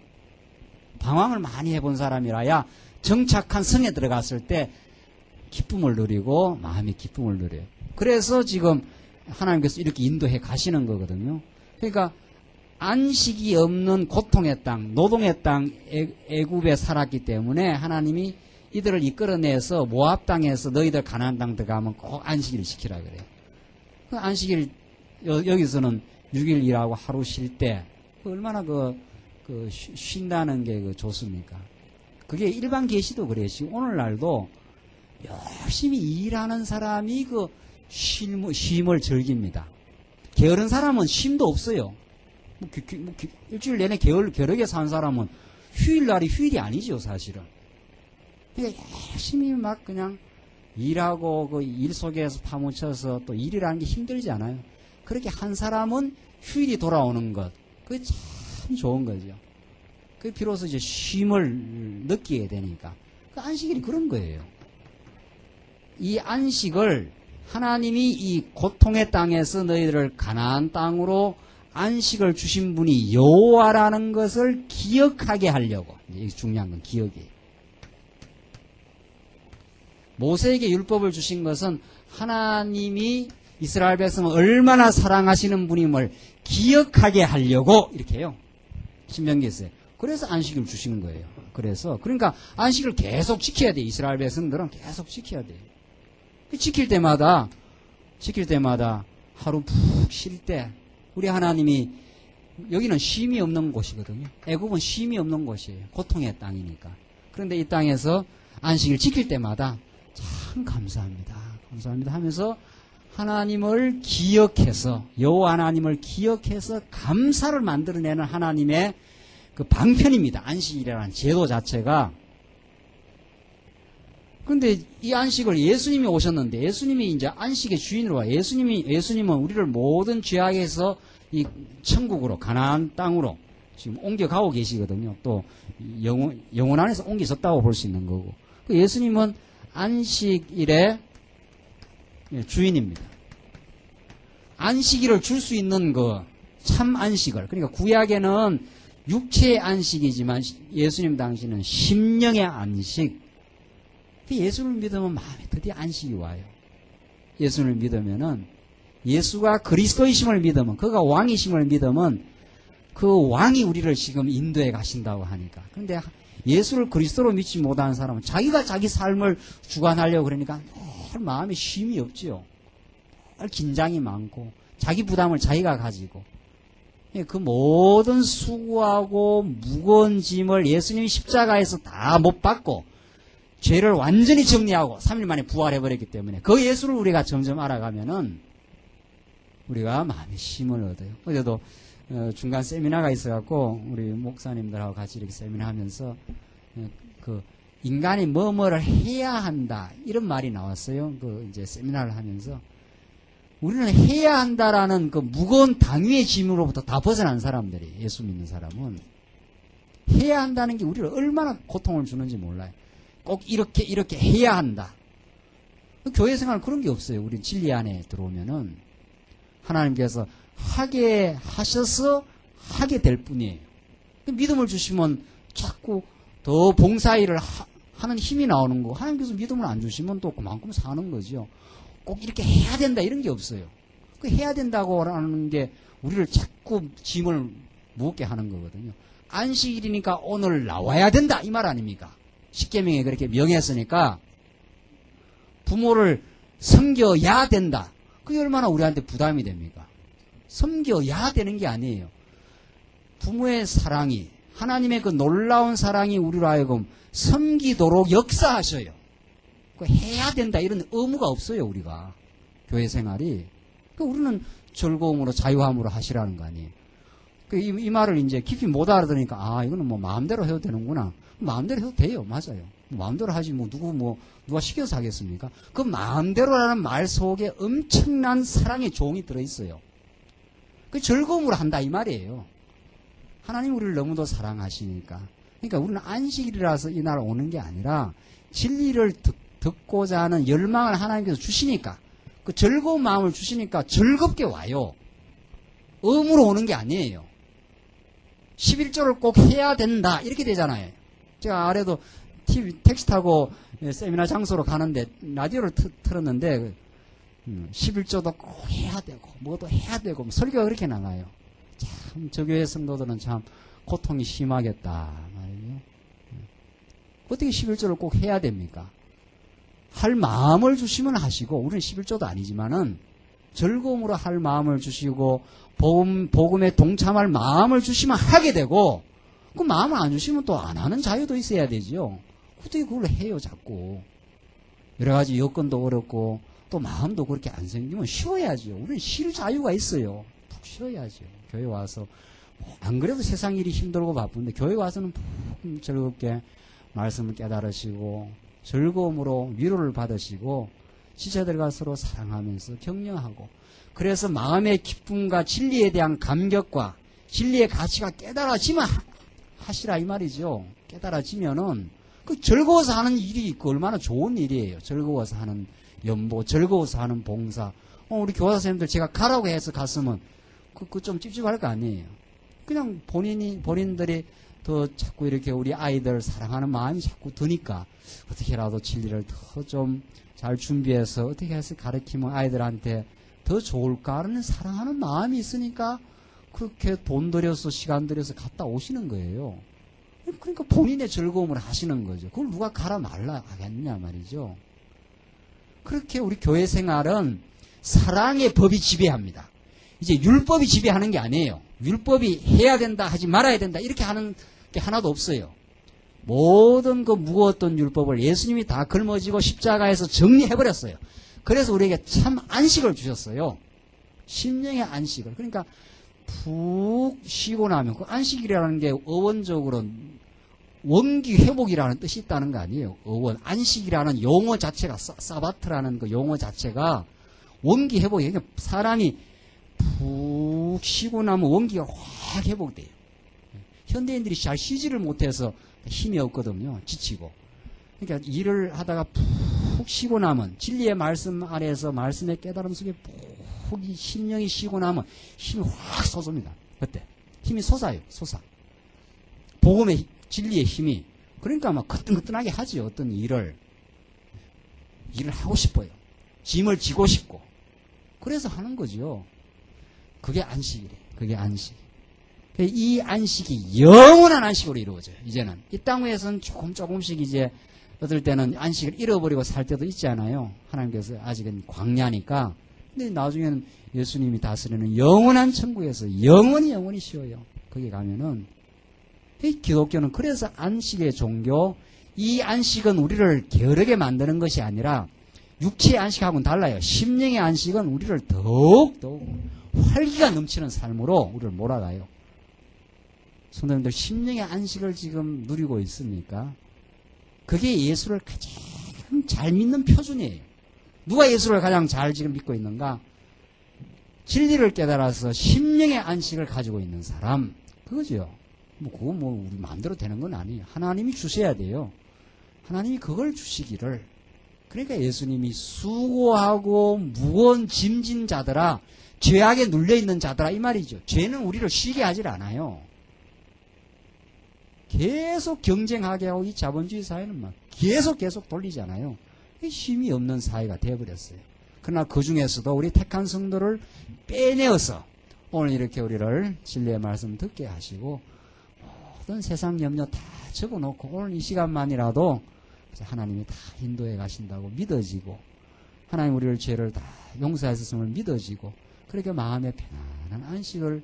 방황을 많이 해본 사람이라야 정착한 성에 들어갔을 때 기쁨을 누리고 마음의 기쁨을 누려요. 그래서 지금 하나님께서 이렇게 인도해 가시는 거거든요. 그러니까 안식이 없는 고통의 땅, 노동의 땅 애굽에 살았기 때문에 하나님이 이들을 이끌어내서 모압 땅에서 너희들 가나안 땅 들어가면 꼭 안식일을 지키라 그래요. 그 안식일 여기서는 6일 일하고 하루 쉴 때 얼마나 쉰다는 게 좋습니까? 그게 일반 계시도 그래요. 지금 오늘날도 열심히 일하는 사람이 쉼을 즐깁니다. 게으른 사람은 쉼도 없어요. 일주일 내내 게으르게 산 사람은 휴일날이 휴일이 아니죠, 사실은. 그러니까 열심히 막 그냥 일하고 그 일 속에서 파묻혀서 또 일이라는 게 힘들지 않아요. 그렇게 한 사람은 휴일이 돌아오는 것, 그게 참 좋은 거죠. 그게 비로소 이제 쉼을 느끼게 되니까. 그 안식일이 그런 거예요. 이 안식을 하나님이 이 고통의 땅에서 너희들을 가나안 땅으로 안식을 주신 분이 여호와라는 것을 기억하게 하려고. 이게 중요한 건 기억이에요. 모세에게 율법을 주신 것은 하나님이 이스라엘 백성을 얼마나 사랑하시는 분임을 기억하게 하려고 이렇게 해요. 신명기에서요. 그래서 안식을 주신 거예요. 그러니까 안식을 계속 지켜야 돼요. 이스라엘 백성들은 계속 지켜야 돼요. 지킬 때마다 하루 푹 쉴 때 우리 하나님이, 여기는 쉼이 없는 곳이거든요. 애굽은 쉼이 없는 곳이에요. 고통의 땅이니까. 그런데 이 땅에서 안식을 지킬 때마다 참 감사합니다 하면서 하나님을 기억해서, 여호와 하나님을 기억해서 감사를 만들어내는 하나님의 그 방편입니다. 안식이라는 제도 자체가. 근데 이 안식을 예수님이 오셨는데, 예수님이 이제 안식의 주인으로 와요. 예수님은 우리를 모든 죄악에서 이 천국으로, 가나안 땅으로 지금 옮겨가고 계시거든요. 또 영혼 안에서 옮겨졌다고 볼 수 있는 거고. 예수님은 안식일의 주인입니다. 안식일을 줄 수 있는 참 안식을, 그러니까 구약에는 육체의 안식이지만 예수님 당시는 심령의 안식. 예수를 믿으면 마음에 드디어 안식이 와요. 예수님을 믿으면은 예수가 그리스도이심을 믿으면 그가 왕이심을 믿으면 그 왕이 우리를 지금 인도해 가신다고 하니까. 그런데 예수를 그리스도로 믿지 못하는 사람은 자기가 자기 삶을 주관하려고 그러니까 늘 마음에 쉼이 없지요. 늘 긴장이 많고 자기 부담을 자기가 가지고 그 모든 수고하고 무거운 짐을 예수님이 십자가에서 다 못 받고 죄를 완전히 정리하고 3일 만에 부활해버렸기 때문에 그 예수를 우리가 점점 알아가면은 우리가 마음의 쉼을 얻어요. 어제도 중간 세미나가 있어갖고 우리 목사님들하고 같이 이렇게 세미나 하면서 그 인간이 뭐뭐를 해야 한다 이런 말이 나왔어요. 그 이제 세미나를 하면서 우리는 해야 한다라는 그 무거운 당위의 짐으로부터 다 벗어난 사람들이 예수 믿는 사람은 해야 한다는 게 우리를 얼마나 고통을 주는지 몰라요. 꼭 이렇게 해야 한다. 교회 생활 그런 게 없어요. 우리 진리 안에 들어오면은 하나님께서 하게 하셔서 하게 될 뿐이에요. 믿음을 주시면 자꾸 더 봉사일을 하는 힘이 나오는 거. 하나님께서 믿음을 안 주시면 또 그만큼 사는 거죠. 꼭 이렇게 해야 된다 이런 게 없어요. 그 해야 된다고 하는 게 우리를 자꾸 짐을 무겁게 하는 거거든요. 안식일이니까 오늘 나와야 된다 이 말 아닙니까? 십계명에 그렇게 명했으니까 부모를 섬겨야 된다. 그게 얼마나 우리한테 부담이 됩니까? 섬겨야 되는 게 아니에요. 부모의 사랑이 하나님의 그 놀라운 사랑이 우리로 하여금 섬기도록 역사하셔요. 그 해야 된다 이런 의무가 없어요. 우리가 교회 생활이. 우리는 즐거움으로 자유함으로 하시라는 거 아니에요. 이 말을 이제 깊이 못 알아들으니까 아 이거는 뭐 마음대로 해도 되는구나. 마음대로 해도 돼요. 맞아요. 마음대로 하지 누가 시켜서 하겠습니까? 그 마음대로라는 말 속에 엄청난 사랑의 종이 들어있어요. 그 즐거움으로 한다 이 말이에요. 하나님 우리를 너무도 사랑하시니까. 그러니까 우리는 안식일이라서 이날 오는 게 아니라 진리를 듣고자 하는 열망을 하나님께서 주시니까 그 즐거운 마음을 주시니까 즐겁게 와요. 의무로 오는 게 아니에요. 11조를 꼭 해야 된다 이렇게 되잖아요. 제가 아래도 택시 타고 세미나 장소로 가는데 라디오를 틀었는데 11조도 꼭 해야 되고 뭐도 해야 되고 설교가 그렇게 나가요. 참 저 교회 성도들은 참 고통이 심하겠다 말이에요. 어떻게 11조를 꼭 해야 됩니까? 할 마음을 주시면 하시고 우리는 11조도 아니지만은 즐거움으로 할 마음을 주시고 복음에 동참할 마음을 주시면 하게 되고 그 마음을 안 주시면 또 안 하는 자유도 있어야 되죠. 어떻게 그걸 해요 자꾸. 여러 가지 여건도 어렵고 또 마음도 그렇게 안 생기면 쉬어야죠. 우리는 쉴 자유가 있어요. 푹 쉬어야죠. 교회 와서 안 그래도 세상 일이 힘들고 바쁜데 교회 와서는 푹 즐겁게 말씀을 깨달으시고 즐거움으로 위로를 받으시고 지체들과 서로 사랑하면서 격려하고 그래서 마음의 기쁨과 진리에 대한 감격과 진리의 가치가 깨달아지면 하시라 이 말이죠. 깨달아지면은 그 즐거워서 하는 일이 그 얼마나 좋은 일이에요. 즐거워서 하는 연보, 즐거워서 하는 봉사. 우리 교사 선생님들 제가 가라고 해서 갔으면 그 좀 찝찝할 거 아니에요. 그냥 본인들이 더 자꾸 이렇게 우리 아이들 사랑하는 마음이 자꾸 드니까 어떻게라도 진리를 더 좀 잘 준비해서 어떻게 해서 가르치면 아이들한테 더 좋을까 하는 사랑하는 마음이 있으니까 그렇게 돈 들여서 시간 들여서 갔다 오시는 거예요. 그러니까 본인의 즐거움을 하시는 거죠. 그걸 누가 가라 말라 하겠냐 말이죠. 그렇게 우리 교회 생활은 사랑의 법이 지배합니다. 이제 율법이 지배하는 게 아니에요. 율법이 해야 된다 하지 말아야 된다 이렇게 하는 게 하나도 없어요. 모든 그 무거웠던 율법을 예수님이 다 걸머지고 십자가에서 정리해버렸어요. 그래서 우리에게 참 안식을 주셨어요. 심령의 안식을. 그러니까 푹 쉬고 나면 그 안식이라는 게 어원적으로 원기 회복이라는 뜻이 있다는 거 아니에요. 어원 안식이라는 용어 자체가 사바트라는 그 용어 자체가 원기 회복이에요. 그러니까 사람이 푹 쉬고 나면 원기가 확 회복돼요. 현대인들이 잘 쉬지를 못해서 힘이 없거든요. 지치고. 그러니까 일을 하다가 푹 쉬고 나면 진리의 말씀 아래에서 말씀의 깨달음 속에 푹 심령이 쉬고 나면 힘이 확 솟습니다. 그때 힘이 솟아요. 솟아. 복음의 진리의 힘이. 그러니까 막 거뜬거뜬하게 하죠. 어떤 일을 하고 싶어요. 짐을 지고 싶고 그래서 하는 거죠. 그게 안식이래. 그게 안식. 이 안식이 영원한 안식으로 이루어져요. 이제는 이 땅 위에서는 조금씩 이제 어떨 때는 안식을 잃어버리고 살 때도 있잖아요. 하나님께서 아직은 광야니까. 근데 나중에는 예수님이 다스리는 영원한 천국에서 영원히 쉬어요. 거기 가면은 이 기독교는 그래서 안식의 종교, 이 안식은 우리를 게으르게 만드는 것이 아니라 육체의 안식하고는 달라요. 심령의 안식은 우리를 더욱 활기가 넘치는 삶으로 우리를 몰아가요. 성도님들 심령의 안식을 지금 누리고 있습니까? 그게 예수를 가장 잘 믿는 표준이에요. 누가 예수를 가장 잘 지금 믿고 있는가? 진리를 깨달아서 심령의 안식을 가지고 있는 사람, 그거죠. 그거 우리 마음대로 되는 건 아니에요. 하나님이 주셔야 돼요. 하나님이 그걸 주시기를. 그러니까 예수님이 수고하고 무거운 짐진 자들아, 죄악에 눌려있는 자들아, 이 말이죠. 죄는 우리를 쉬게 하질 않아요. 계속 경쟁하게 하고 이 자본주의 사회는 막 계속 돌리잖아요. 쉼이 없는 사회가 되어버렸어요. 그러나 그 중에서도 우리 택한 성도를 빼내어서 오늘 이렇게 우리를 진리의 말씀 듣게 하시고 모든 세상 염려 다 적어놓고 오늘 이 시간만이라도 하나님이 다 인도해 가신다고 믿어지고 하나님 우리를 죄를 다 용서하셨음을 믿어지고 그렇게 마음의 편안한 안식을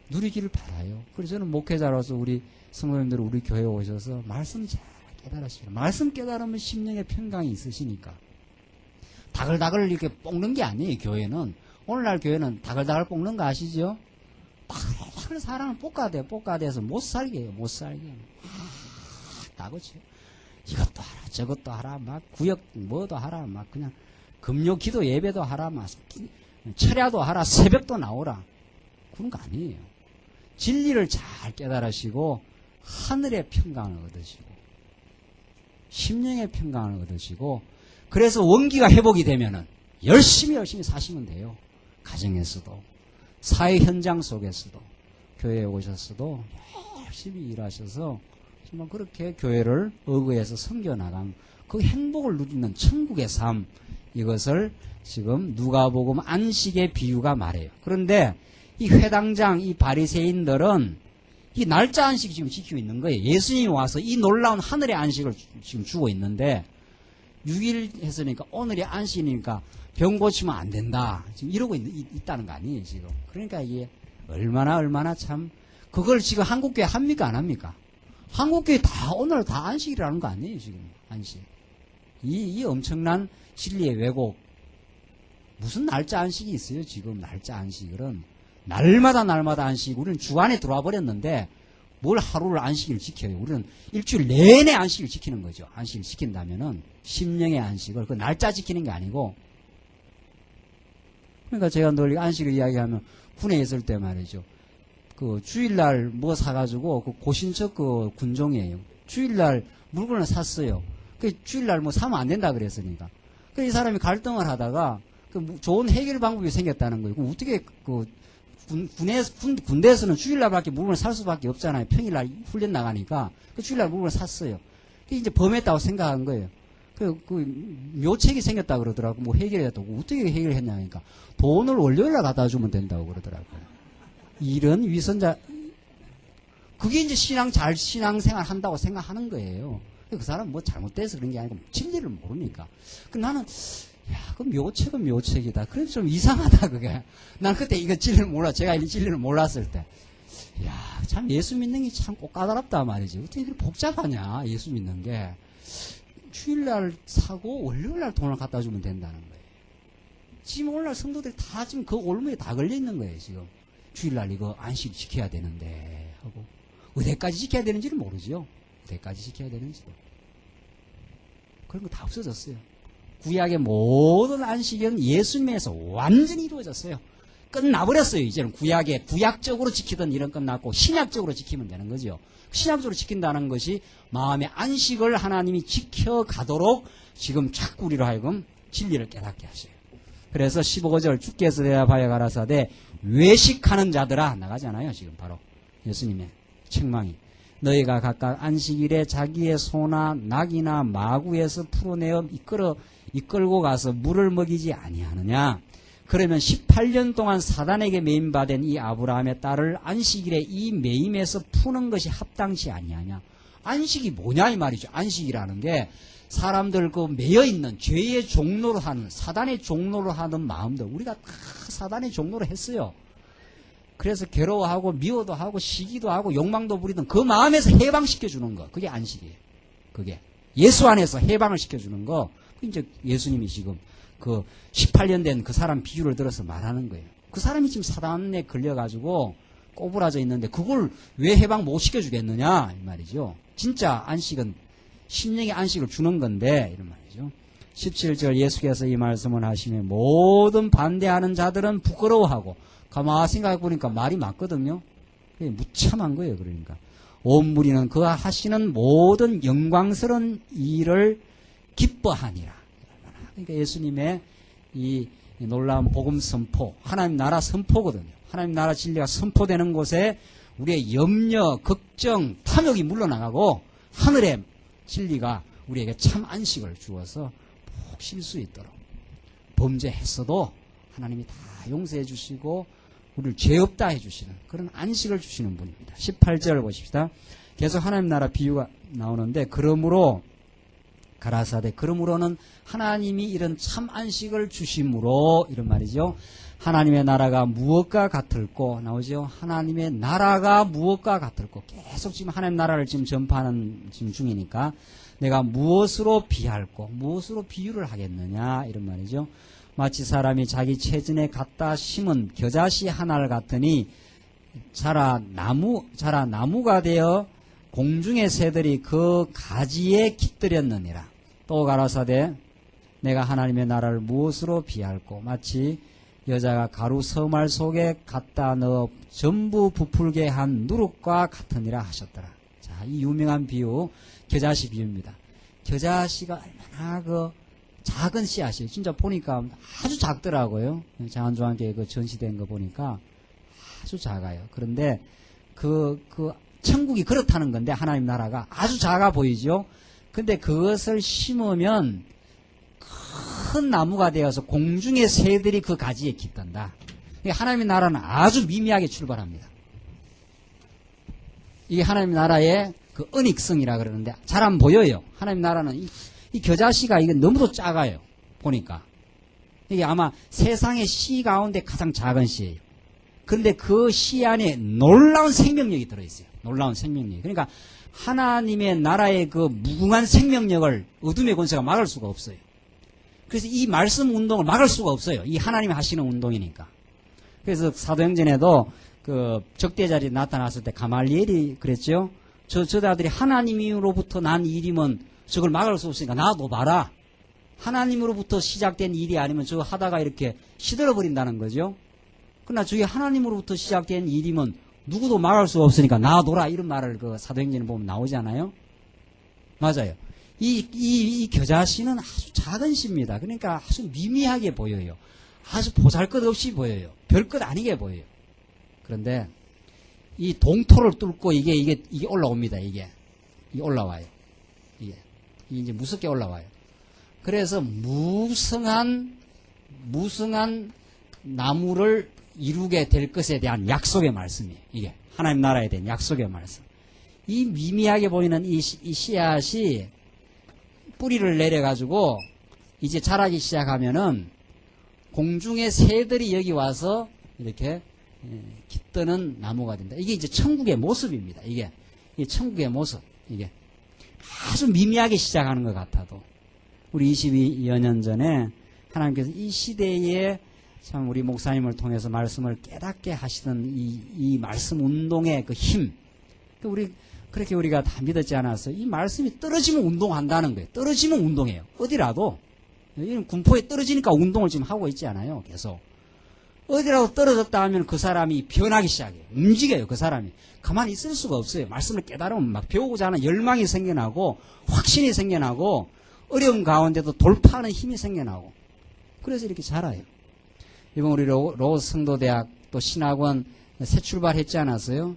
누리기를 바라요. 그래서 저는 목회자로서 우리 성도님들 우리 교회에 오셔서 말씀 잘 깨달으시고 말씀 깨달으면 심령의 평강이 있으시니까 다글다글 이렇게 볶는 게 아니에요. 교회는 오늘날 교회는 다글다글 볶는 거 아시죠? 다글다글 사람을 볶아대서 못 살게 해요. 못 살게 해요. 다 그렇죠. 이것도 하라 저것도 하라 막 구역 뭐도 하라 막 그냥 금요 기도 예배도 하라 막 철야도 하라 새벽도 나오라 그런 거 아니에요. 진리를 잘 깨달으시고 하늘의 평강을 얻으시고 심령의 평강을 얻으시고 그래서 원기가 회복이 되면은 열심히 사시면 돼요. 가정에서도 사회 현장 속에서도 교회에 오셨어도 열심히 일하셔서 정말 그렇게 교회를 의거해서 섬겨나간 그 행복을 누리는 천국의 삶, 이것을 지금 누가복음 안식의 비유가 말해요. 그런데 이 회당장, 이 바리새인들은 이 날짜 안식 지금 지키고 있는 거예요. 예수님이 와서 이 놀라운 하늘의 안식을 지금 주고 있는데 6일 했으니까 오늘이 안식이니까 병 고치면 안 된다. 지금 이러고 있다는 거 아니에요, 지금. 그러니까 이게 얼마나 참 그걸 지금 한국교회 합니까, 안 합니까? 한국교회 다 오늘 다 안식이라는 거 아니에요, 지금. 안식. 이 엄청난 진리의 왜곡. 무슨 날짜 안식이 있어요, 지금. 날짜 안식은. 날마다 안식. 우리는 주 안에 들어와 버렸는데 뭘 하루를 안식을 지켜요. 우리는 일주일 내내 안식을 지키는 거죠. 안식을 지킨다면은 심령의 안식을 그 날짜 지키는 게 아니고. 그러니까 제가 늘 안식을 이야기하면 군에 있을 때 말이죠. 그 주일날 뭐 사가지고 그 고신척 그 군종이에요. 주일날 물건을 샀어요. 그 주일날 뭐 사면 안 된다 그랬으니까. 그 이 사람이 갈등을 하다가 그 좋은 해결 방법이 생겼다는 거예요. 그럼 어떻게 그 군대에서는 주일날밖에 물건을 살 수밖에 없잖아요. 평일날 훈련 나가니까. 그 주일날 물건을 샀어요. 그 이제 범했다고 생각한 거예요. 그 묘책이 생겼다 그러더라고. 뭐 해결했다고. 어떻게 해결했냐니까. 돈을 월요일날 갖다 주면 된다고 그러더라고요. 이런 위선자, 그게 이제 신앙생활 한다고 생각하는 거예요. 그 사람 뭐 잘못돼서 그런 게 아니고 진리를 모르니까. 그 나는, 야, 그 묘책은 묘책이다. 그래서 좀 이상하다, 그게. 난 그때 이거 진리를 몰라. 제가 이 진리를 몰랐을 때. 야, 참 예수 믿는 게 참 꼭 까다롭다 말이지. 어떻게 이렇게 복잡하냐, 예수 믿는 게. 주일날 사고 월요일날 돈을 갖다 주면 된다는 거예요. 지금 오늘날 성도들이 다 지금 그 올무에 다 걸려 있는 거예요, 지금. 주일날 이거 안식 지켜야 되는데 하고 어디까지 지켜야 되는지를 모르죠. 어디까지 지켜야 되는지도. 그런 거 다 없어졌어요. 구약의 모든 안식은 예수님에서 완전히 이루어졌어요. 끝나버렸어요. 이제는 구약적으로 지키던 일은 끝났고 신약적으로 지키면 되는 거죠. 신약적으로 지킨다는 것이 마음의 안식을 하나님이 지켜가도록 지금 자꾸 우리로 하여금 진리를 깨닫게 하셔요. 그래서 15절 주께서 대답하여 가라사대 외식하는 자들아 나가잖아요. 지금 바로 예수님의 책망이 너희가 각각 안식일에 자기의 소나 낙이나 마구에서 풀어내어 이끌어 이끌고 가서 물을 먹이지 아니하느냐. 그러면 18년 동안 사단에게 매임받은 이 아브라함의 딸을 안식일에 이 매임에서 푸는 것이 합당치 아니하냐. 안식이 뭐냐 이 말이죠. 안식이라는 게 사람들 그 매여있는 죄의 종로로 하는, 사단의 종로로 하는 마음들, 우리가 다 사단의 종로로 했어요. 그래서 괴로워하고 미워도 하고 시기도 하고 욕망도 부리던 그 마음에서 해방시켜주는 거, 그게 안식이에요. 그게 예수 안에서 해방을 시켜주는 거. 이제 예수님이 지금 그 18년 된 그 사람 비유를 들어서 말하는 거예요. 그 사람이 지금 사단에 걸려가지고 꼬부라져 있는데 그걸 왜 해방 못 시켜주겠느냐 이 말이죠. 진짜 안식은 심령의 안식을 주는 건데 이런 말이죠. 17절 예수께서 이 말씀을 하시면 모든 반대하는 자들은 부끄러워하고, 가만히 생각해 보니까 말이 맞거든요. 무참한 거예요. 그러니까 온 무리는 그 하시는 모든 영광스러운 일을 기뻐하니라. 그러니까 예수님의 이 놀라운 복음 선포, 하나님 나라 선포거든요. 하나님 나라 진리가 선포되는 곳에 우리의 염려, 걱정, 탐욕이 물러나가고 하늘의 진리가 우리에게 참 안식을 주어서 푹 쉴 수 있도록, 범죄했어도 하나님이 다 용서해 주시고 우리를 죄 없다 해주시는 그런 안식을 주시는 분입니다. 18절을 보십시다. 계속 하나님 나라 비유가 나오는데, 그러므로 가라사대, 그러므로는 하나님이 이런 참 안식을 주심으로, 이런 말이죠. 하나님의 나라가 무엇과 같을꼬 나오죠. 하나님의 나라가 무엇과 같을꼬. 계속 지금 하나님 나라를 지금 전파하는 지금 중이니까 내가 무엇으로 비할꼬, 무엇으로 비유를 하겠느냐 이런 말이죠. 마치 사람이 자기 체전에 갖다 심은 겨자씨 하나를 같으니 자라 나무가 되어 공중의 새들이 그 가지에 깃들였느니라. 또 가라사대 내가 하나님의 나라를 무엇으로 비할꼬, 마치 여자가 가루 서말 속에 갖다 넣어 전부 부풀게 한 누룩과 같으니라 하셨더라. 자, 이 유명한 비유 겨자씨 비유입니다. 겨자씨가 얼마나 그 작은 씨앗이에요. 진짜 보니까 아주 작더라고요. 장안조한교회 그 전시된 거 보니까 아주 작아요. 그런데 그 천국이 그렇다는 건데, 하나님 나라가 아주 작아 보이죠. 근데 그것을 심으면 큰 나무가 되어서 공중의 새들이 그 가지에 깃든다. 하나님의 나라는 아주 미미하게 출발합니다. 이게 하나님 나라의 그 은익성이라 그러는데 잘 안 보여요. 하나님 나라는 이 겨자씨가 이게 너무도 작아요. 보니까 이게 아마 세상의 씨 가운데 가장 작은 씨예요. 그런데 그 씨 안에 놀라운 생명력이 들어있어요. 놀라운 생명력. 그러니까 하나님의 나라의 그 무궁한 생명력을 어둠의 권세가 막을 수가 없어요. 그래서 이 말씀 운동을 막을 수가 없어요. 이 하나님이 하시는 운동이니까. 그래서 사도행전에도 그 적대자리 나타났을 때 가말리엘이 그랬죠. 저자들이 하나님으로부터 난 일이면 저걸 막을 수 없으니까 놔둬봐라. 하나님으로부터 시작된 일이 아니면 저거 하다가 이렇게 시들어버린다는 거죠. 그러나 저게 하나님으로부터 시작된 일이면 누구도 막을 수 없으니까 놔둬라. 이런 말을 그 사도행전에 보면 나오잖아요. 맞아요. 이 겨자씨는 아주 작은 씨입니다. 그러니까 아주 미미하게 보여요. 아주 보잘것없이 보여요. 별것 아니게 보여요. 그런데 이 동토를 뚫고 이게 올라옵니다. 이게 올라와요. 이게 이제 무섭게 올라와요. 그래서 무성한 나무를 이루게 될 것에 대한 약속의 말씀이에요. 이게 하나님 나라에 대한 약속의 말씀. 이 미미하게 보이는 이 씨앗이 뿌리를 내려가지고 이제 자라기 시작하면은 공중의 새들이 여기 와서 이렇게 깃드는 나무가 된다. 이게 이제 천국의 모습입니다. 이게 천국의 모습. 이게 아주 미미하게 시작하는 것 같아도 우리 22여 년 전에 하나님께서 이 시대에 참 우리 목사님을 통해서 말씀을 깨닫게 하시던 이 말씀 운동의 그 힘. 그렇게 우리가 다 믿었지 않았어요. 이 말씀이 떨어지면 운동한다는 거예요. 떨어지면 운동해요. 어디라도. 군포에 떨어지니까 운동을 지금 하고 있지 않아요. 계속. 어디라도 떨어졌다 하면 그 사람이 변하기 시작해요. 움직여요. 그 사람이. 가만히 있을 수가 없어요. 말씀을 깨달으면 막 배우고자 하는 열망이 생겨나고 확신이 생겨나고 어려움 가운데도 돌파하는 힘이 생겨나고 그래서 이렇게 자라요. 이번 우리 로스 성도대학 또 신학원 새 출발했지 않았어요?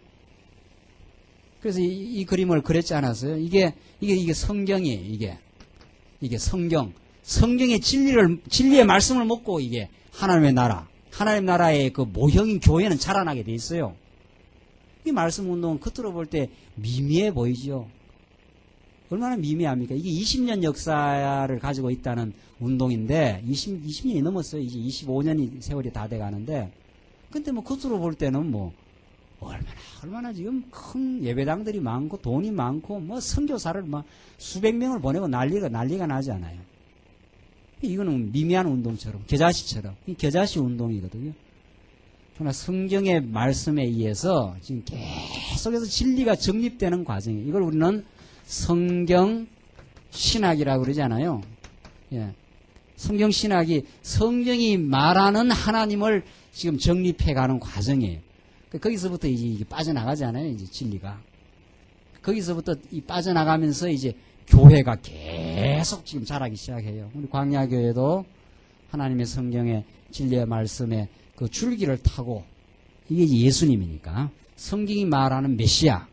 그래서 이 그림을 그렸지 않았어요? 이게 성경이에요. 이게 성경. 성경의 진리의 말씀을 먹고 이게 하나님의 나라, 하나님 나라의 그 모형인 교회는 자라나게 돼 있어요. 이 말씀 운동은 겉으로 볼 때 미미해 보이죠. 얼마나 미미합니까? 이게 20년 역사를 가지고 있다는 운동인데 20년이 넘었어요. 이제 25년이 세월이 다 돼 가는데 근데 뭐 겉으로 볼 때는 뭐 얼마나 지금 큰 예배당들이 많고 돈이 많고 뭐 선교사를 막 수백 명을 보내고 난리가 나지 않아요. 이거는 미미한 운동처럼 겨자씨처럼 이 겨자씨 운동이거든요. 그러나 성경의 말씀에 의해서 지금 계속해서 진리가 정립되는 과정이에요. 이걸 우리는 성경 신학이라고 그러잖아요. 예. 성경 신학이 성경이 말하는 하나님을 지금 정립해가는 과정이에요. 거기서부터 이제 빠져나가잖아요. 이제 진리가. 거기서부터 빠져나가면서 이제 교회가 계속 지금 자라기 시작해요. 우리 광야교회도 하나님의 성경의 진리의 말씀에 그 줄기를 타고 이게 예수님이니까 성경이 말하는 메시아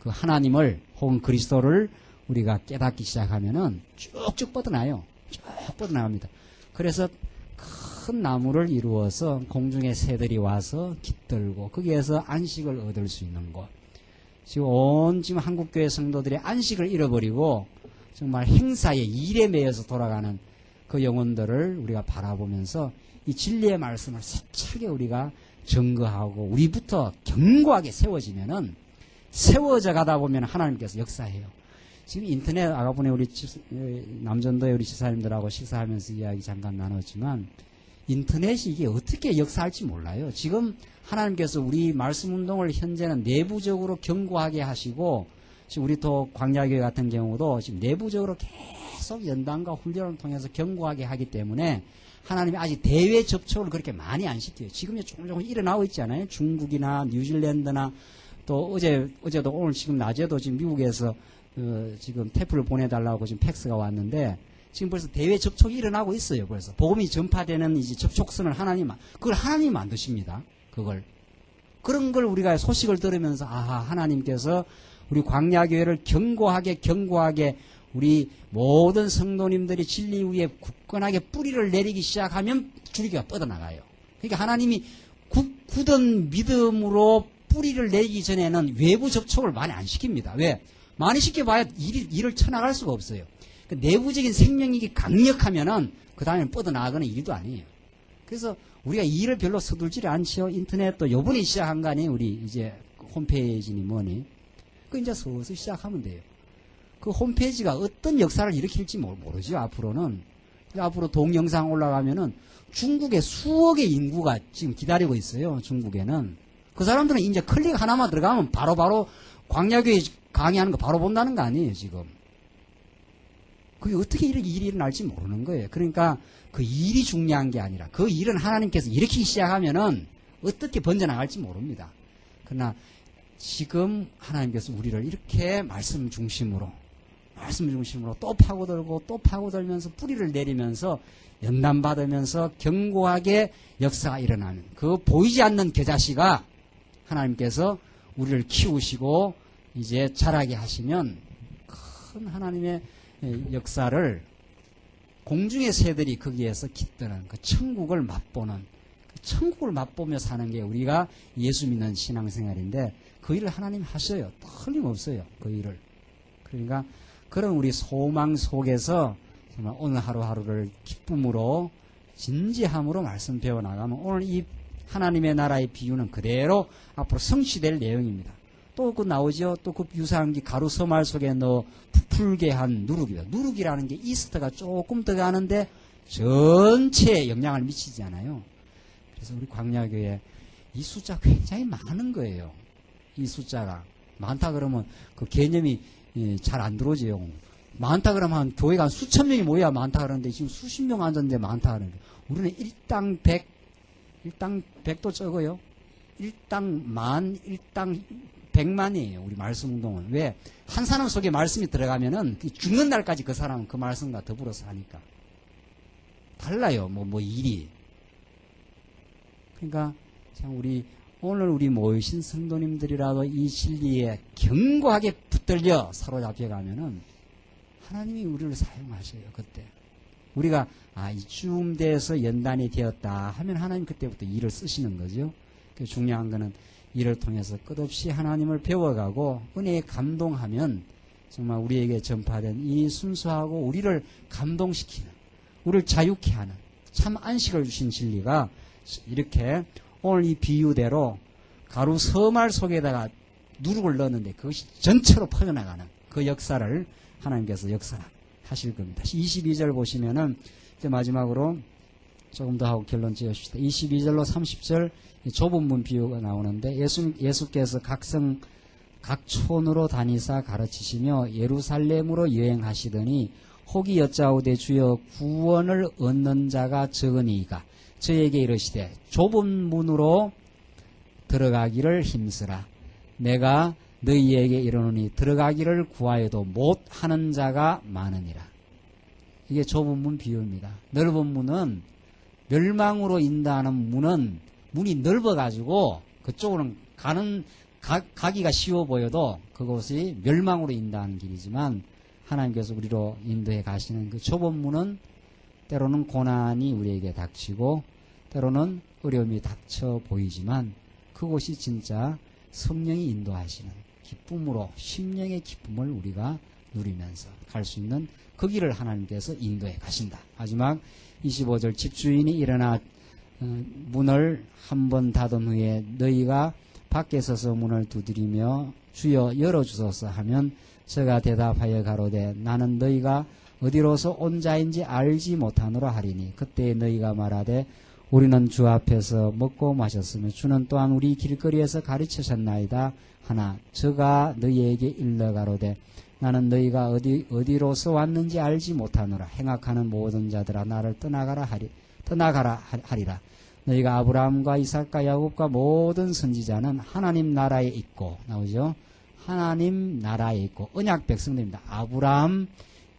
그 하나님을 혹은 그리스도를 우리가 깨닫기 시작하면은 쭉쭉 뻗어나요. 쭉 뻗어나갑니다. 그래서 큰 나무를 이루어서 공중의 새들이 와서 깃들고 거기에서 안식을 얻을 수 있는 곳. 지금 한국교회 성도들의 안식을 잃어버리고 정말 행사의 일에 매여서 돌아가는 그 영혼들을 우리가 바라보면서 이 진리의 말씀을 세차게 우리가 증거하고 우리부터 견고하게 세워지면은 세워져 가다 보면 하나님께서 역사해요. 지금 인터넷 아까번에 우리 남전도의 우리 지사님들하고 식사하면서 이야기 잠깐 나눴지만 인터넷이 이게 어떻게 역사할지 몰라요. 지금 하나님께서 우리 말씀 운동을 현재는 내부적으로 견고하게 하시고 지금 우리 또 광야교회 같은 경우도 지금 내부적으로 계속 연단과 훈련을 통해서 견고하게 하기 때문에 하나님이 아직 대외 접촉을 그렇게 많이 안 시켜요. 지금 조금 일어나고 있잖아요. 중국이나 뉴질랜드나 또 어제도 오늘 지금 낮에도 지금 미국에서 지금 테프를 보내달라고 지금 팩스가 왔는데 지금 벌써 대외 접촉이 일어나고 있어요. 벌써 복음이 전파되는 이제 접촉선을 그걸 하나님이 만드십니다. 그런 걸 우리가 소식을 들으면서 하나님께서 우리 광야교회를 견고하게 우리 모든 성도님들이 진리 위에 굳건하게 뿌리를 내리기 시작하면 줄기가 뻗어나가요. 그러니까 하나님이 굳은 믿음으로 뿌리를 내리기 전에는 외부 접촉을 많이 안 시킵니다. 왜? 많이 시켜봐야 일을 쳐나갈 수가 없어요. 그 내부적인 생명력이 강력하면은 그 다음에 뻗어나가는 일도 아니에요. 그래서 우리가 이 일을 별로 서둘지를 않지요. 인터넷도 요번에 시작한 거 아니에요. 우리 이제 홈페이지니 뭐니. 그 이제 서서히 시작하면 돼요. 그 홈페이지가 어떤 역사를 일으킬지 모르죠. 앞으로는. 앞으로 동영상 올라가면은 중국에 수억의 인구가 지금 기다리고 있어요. 중국에는. 그 사람들은 이제 클릭 하나만 들어가면 바로 광야교회 강의하는 거 바로 본다는 거 아니에요, 지금. 그게 어떻게 일이 일어날지 모르는 거예요. 그러니까 그 일이 중요한 게 아니라 그 일은 하나님께서 일으키기 시작하면은 어떻게 번져나갈지 모릅니다. 그러나 지금 하나님께서 우리를 이렇게 말씀 중심으로 또 파고들면서 뿌리를 내리면서 연단받으면서 견고하게 역사가 일어나는 그 보이지 않는 겨자씨가 하나님께서 우리를 키우시고 이제 자라게 하시면 큰 하나님의 역사를 공중의 새들이 거기에서 깃드는 그 천국을 맛보는 그 천국을 맛보며 사는 게 우리가 예수 믿는 신앙생활인데 그 일을 하나님 하셔요. 틀림없어요. 그 일을. 그러니까 그런 우리 소망 속에서 정말 오늘 하루하루를 기쁨으로 진지함으로 말씀 배워나가면 오늘 이 하나님의 나라의 비유는 그대로 앞으로 성취될 내용입니다. 또 그 나오죠. 또 그 유사한 게 가루 서말 속에 넣어 부풀게 한 누룩이다. 누룩이라는 게 이스트가 조금 더 가는데 전체에 영향을 미치지 않아요. 그래서 우리 광야교회 이 숫자 굉장히 많은 거예요. 이 숫자가 많다 그러면 그 개념이 잘 안 들어오지요. 많다 그러면 한 교회가 한 수천 명이 모여야 많다 그러는데 지금 수십 명 앉았는데 많다 그러는데 우리는 일당 100도 적어요. 일당 만, 일당 100만이에요. 우리 말씀 운동은. 왜? 한 사람 속에 말씀이 들어가면은 죽는 날까지 그 사람은 그 말씀과 더불어서 하니까. 달라요. 일이. 그러니까 참 오늘 우리 모이신 성도님들이라도 이 진리에 견고하게 붙들려 사로잡혀 가면은 하나님이 우리를 사용하셔요. 그때. 우리가 이쯤 돼서 연단이 되었다 하면 하나님 그때부터 일을 쓰시는 거죠. 중요한 거는 이를 통해서 끝없이 하나님을 배워가고 은혜에 감동하면 정말 우리에게 전파된 이 순수하고 우리를 감동시키는, 우리를 자유케 하는 참 안식을 주신 진리가 이렇게 오늘 이 비유대로 가루 서말 속에다가 누룩을 넣었는데 그것이 전체로 퍼져나가는 그 역사를 하나님께서 역사하실 겁니다. 22절 보시면은 이제 마지막으로 조금 더 하고 결론 지어줍시다. 22절로 30절 좁은 문 비유가 나오는데 예수께서 각 촌으로 다니사 가르치시며 예루살렘으로 여행하시더니 혹이 여짜오되 주여 구원을 얻는 자가 적으니이까 저에게 이르시되 좁은 문으로 들어가기를 힘쓰라. 내가 너희에게 이르노니 들어가기를 구하여도 못하는 자가 많으니라. 이게 좁은 문 비유입니다. 넓은 문은 멸망으로 인도하는 문은 문이 넓어가지고 그쪽으로는 가기가 쉬워 보여도 그것이 멸망으로 인도하는 길이지만 하나님께서 우리로 인도해 가시는 그 좁은 문은 때로는 고난이 우리에게 닥치고 때로는 어려움이 닥쳐 보이지만 그곳이 진짜 성령이 인도하시는 기쁨으로 심령의 기쁨을 우리가 누리면서 갈 수 있는 그 길을 하나님께서 인도해 가신다. 마지막 25절 집주인이 일어나 문을 한 번 닫은 후에 너희가 밖에 서서 문을 두드리며 주여 열어주소서 하면 저가 대답하여 가로되 나는 너희가 어디로서 온 자인지 알지 못하노라 하리니 그때 너희가 말하되 우리는 주 앞에서 먹고 마셨으며 주는 또한 우리 길거리에서 가르치셨나이다 하나 저가 너희에게 일러 가로되 나는 너희가 어디로서 왔는지 알지 못하노라. 행악하는 모든 자들아 나를 떠나가라 하리라. 너희가 아브라함과 이삭과 야곱과 모든 선지자는 하나님 나라에 있고 나오죠. 하나님 나라에 있고 언약 백성들입니다. 아브라함,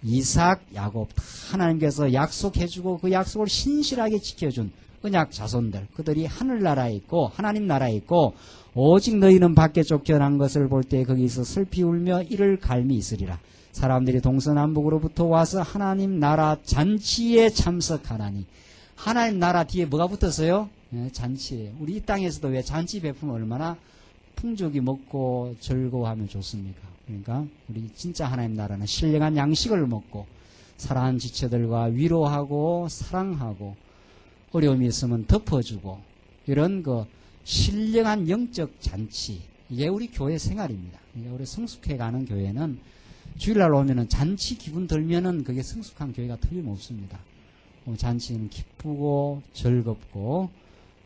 이삭, 야곱 다 하나님께서 약속해주고 그 약속을 신실하게 지켜준 언약 자손들 그들이 하늘나라에 있고 하나님 나라에 있고 오직 너희는 밖에 쫓겨난 것을 볼 때 거기서 슬피 울며 이를 갈미 있으리라. 사람들이 동서남북으로부터 와서 하나님 나라 잔치에 참석하나니 하나님 나라 뒤에 뭐가 붙었어요? 네, 잔치예요. 우리 이 땅에서도 왜 잔치 베푸면 얼마나 풍족이 먹고 즐거워하면 좋습니까? 그러니까 우리 진짜 하나님 나라는 신령한 양식을 먹고 사랑하는 지체들과 위로하고 사랑하고 어려움이 있으면 덮어주고 이런 그 신령한 영적 잔치 이게 우리 교회 생활입니다. 우리 성숙해가는 교회는 주일날 오면은 잔치 기분 들면은 그게 성숙한 교회가 틀림없습니다. 잔치는 기쁘고 즐겁고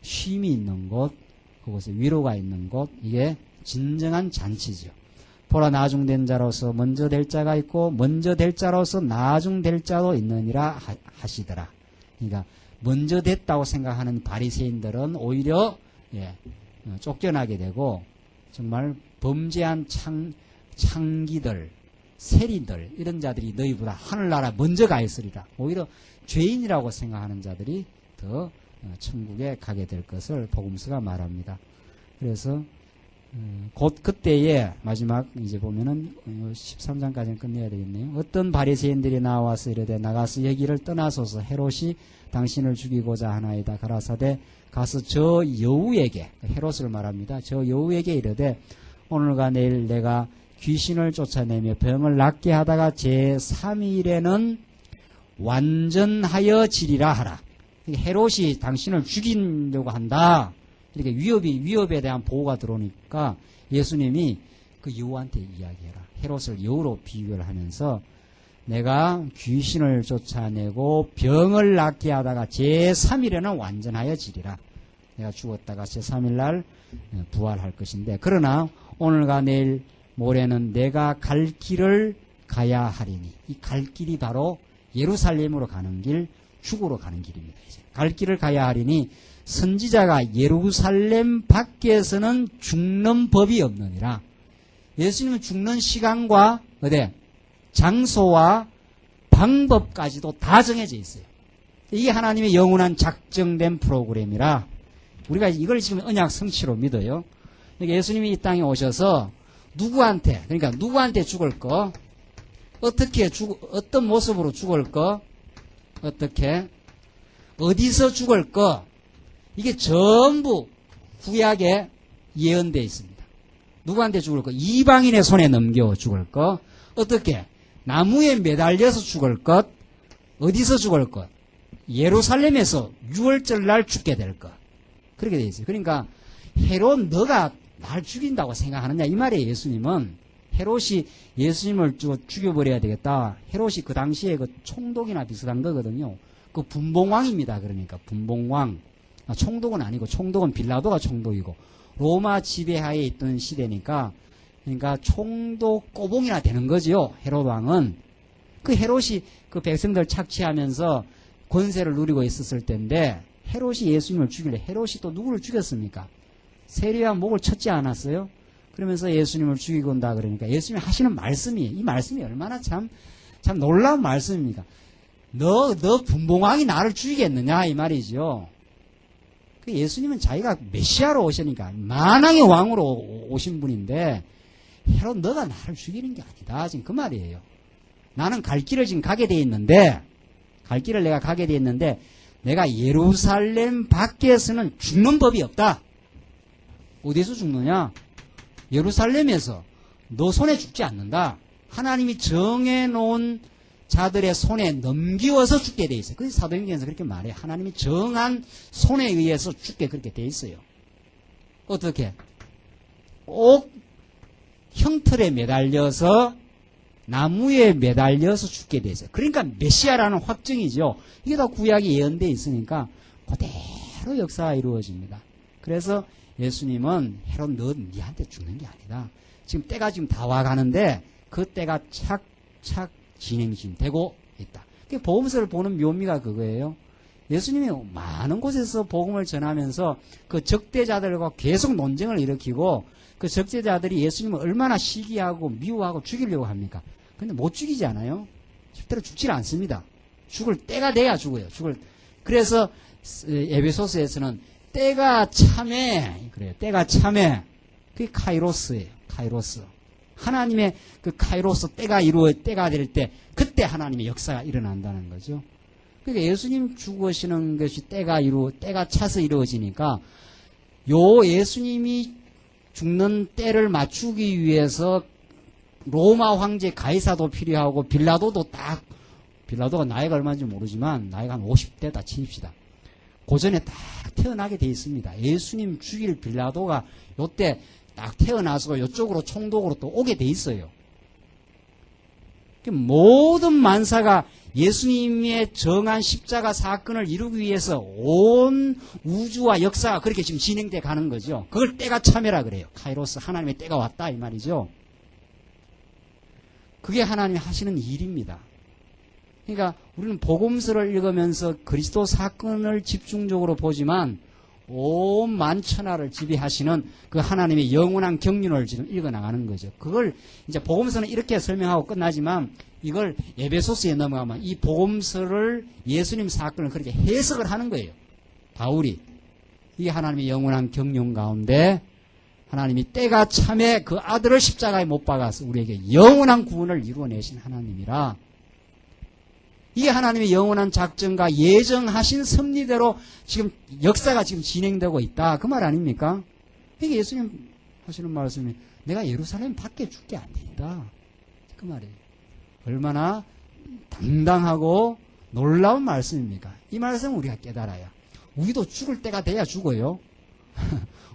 쉼이 있는 곳 그곳에 위로가 있는 곳 이게 진정한 잔치죠. 보라 나중된 자로서 먼저 될 자가 있고 먼저 될 자로서 나중될 자도 있느니라 하시더라. 그러니까 먼저 됐다고 생각하는 바리새인들은 오히려 쫓겨나게 되고 정말 범죄한 창기들 세리들 이런 자들이 너희보다 하늘나라 먼저 가 있으리라. 오히려 죄인이라고 생각하는 자들이 더 천국에 가게 될 것을 복음서가 말합니다. 그래서 곧 그때에 마지막 이제 보면은 13장까지는 끝내야 되겠네요. 어떤 바리새인들이 나와서 이르되 나가서 여기를 떠나소서 헤롯이 당신을 죽이고자 하나이다 가라사대 가서 저 여우에게 헤롯을 말합니다. 저 여우에게 이르되 오늘과 내일 내가 귀신을 쫓아내며 병을 낫게 하다가 제3일에는 완전하여 지리라 하라. 헤롯이 당신을 죽이려고 한다. 이렇게 위협에 대한 보호가 들어오니까 예수님이 그 여우한테 이야기해라. 헤롯을 여우로 비유를 하면서 내가 귀신을 쫓아내고 병을 낫게 하다가 제3일에는 완전하여 지리라. 내가 죽었다가 제3일날 부활할 것인데 그러나 오늘과 내일 모레는 내가 갈 길을 가야 하리니 이 갈 길이 바로 예루살렘으로 가는 길, 죽으러 가는 길입니다. 이제 갈 길을 가야 하리니 선지자가 예루살렘 밖에서는 죽는 법이 없느니라. 예수님은 죽는 시간과 장소와 방법까지도 다 정해져 있어요. 이게 하나님의 영원한 작정된 프로그램이라 우리가 이걸 지금 언약 성취로 믿어요. 그러니까 예수님이 이 땅에 오셔서 누구한테 죽을 거, 어떤 모습으로 죽을 거, 어떻게? 어디서 죽을 것? 이게 전부 구약에 예언되어 있습니다. 누구한테 죽을 것? 이방인의 손에 넘겨 죽을 것. 어떻게? 나무에 매달려서 죽을 것. 어디서 죽을 것? 예루살렘에서 6월절 날 죽게 될 것. 그렇게 되어 있어요. 그러니까 헤롯 너가 날 죽인다고 생각하느냐 이 말이에요. 예수님은 헤롯이 예수님을 죽여버려야 되겠다. 헤롯이 그 당시에 그 총독이나 비슷한 거거든요. 그 분봉왕입니다. 그러니까 분봉왕. 총독은 아니고 총독은 빌라도가 총독이고 로마 지배하에 있던 시대니까 그러니까 총독 꼬봉이나 되는 거지요. 헤롯 왕은. 그 헤롯이 그 백성들 착취하면서 권세를 누리고 있었을 때인데 헤롯이 예수님을 죽이려 헤롯이 또 누구를 죽였습니까? 세리와 목을 쳤지 않았어요? 그러면서 예수님을 죽이고 온다 그러니까 예수님이 하시는 말씀이 이 말씀이 얼마나 참 놀라운 말씀입니까? 너 분봉왕이 나를 죽이겠느냐 이 말이죠. 그 예수님은 자기가 메시아로 오시니까 만왕의 왕으로 오신 분인데 헤롯 너가 나를 죽이는 게 아니다 지금 그 말이에요. 나는 갈 길을 지금 가게 돼 있는데 갈 길을 내가 가게 돼 있는데 내가 예루살렘 밖에서는 죽는 법이 없다. 어디서 죽느냐? 예루살렘에서 너 손에 죽지 않는다. 하나님이 정해놓은 자들의 손에 넘기워서 죽게 돼 있어요. 그래서 사도행전에서 그렇게 말해요. 하나님이 정한 손에 의해서 죽게 그렇게 돼 있어요. 어떻게? 꼭 형틀에 매달려서 나무에 매달려서 죽게 돼 있어요. 그러니까 메시아라는 확증이죠. 이게 다 구약에 예언되어 있으니까 그대로 역사가 이루어집니다. 그래서 예수님은 헤롯 너 니한테 죽는 게 아니다. 지금 때가 지금 다 와가는데 그 때가 착착 진행되고 있다. 복음서를 보는 묘미가 그거예요. 예수님이 많은 곳에서 복음을 전하면서 그 적대자들과 계속 논쟁을 일으키고 그 적대자들이 예수님을 얼마나 시기하고 미워하고 죽이려고 합니까? 근데 못 죽이지 않아요? 절대로 죽질 않습니다. 죽을 때가 돼야 죽어요. 그래서 에베소서에서는 때가 참에 그래요. 때가 참에 그게 카이로스예요. 카이로스. 하나님의 그 카이로스 때가 될 때 그때 하나님의 역사가 일어난다는 거죠. 그러니까 예수님 죽으시는 것이 때가 차서 이루어지니까 요 예수님이 죽는 때를 맞추기 위해서 로마 황제 가이사도 필요하고 빌라도가 나이가 얼마인지 모르지만 나이가 한 50대다 칩시다. 고전에 딱 태어나게 돼 있습니다. 예수님 죽일 빌라도가 요때 딱 태어나서 이쪽으로 총독으로 또 오게 돼 있어요. 모든 만사가 예수님의 정한 십자가 사건을 이루기 위해서 온 우주와 역사가 그렇게 지금 진행돼 가는 거죠. 그걸 때가 참여라 그래요. 카이로스 하나님의 때가 왔다 이 말이죠. 그게 하나님이 하시는 일입니다. 그러니까 우리는 복음서를 읽으면서 그리스도 사건을 집중적으로 보지만 온 만천하를 지배하시는 그 하나님의 영원한 경륜을 지금 읽어나가는 거죠. 그걸 이제 복음서는 이렇게 설명하고 끝나지만 이걸 에베소서에 넘어가면 이 복음서를 예수님 사건을 그렇게 해석을 하는 거예요. 바울이. 이게 하나님의 영원한 경륜 가운데 하나님이 때가 참에 그 아들을 십자가에 못 박아서 우리에게 영원한 구원을 이루어내신 하나님이라. 이게 하나님의 영원한 작정과 예정하신 섭리대로 지금 역사가 지금 진행되고 있다. 그 말 아닙니까? 이게 예수님 하시는 말씀이 내가 예루살렘 밖에 죽게 안 된다. 그 말이에요. 얼마나 당당하고 놀라운 말씀입니까? 이 말씀은 우리가 깨달아야. 우리도 죽을 때가 돼야 죽어요.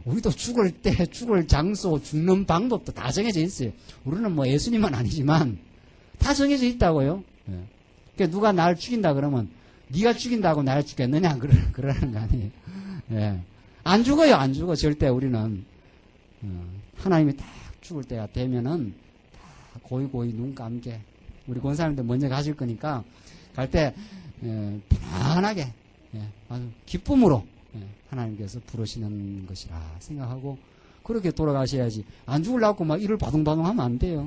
우리도 죽을 때, 죽을 장소, 죽는 방법도 다 정해져 있어요. 우리는 뭐 예수님은 아니지만 다 정해져 있다고요. 예. 그러니까 누가 날 죽인다 그러면 네가 죽인다고 날 죽겠느냐 그러는 거 아니에요. 예. 안 죽어요. 안 죽어. 절대 우리는 하나님이 딱 죽을 때가 되면은 다 고이 눈 감게 우리 권사님들 먼저 가실 거니까 갈 때 편안하게 아주 기쁨으로 하나님께서 부르시는 것이라 생각하고 그렇게 돌아가셔야지. 안 죽으려고 막 이를 바둥바둥 하면 안 돼요.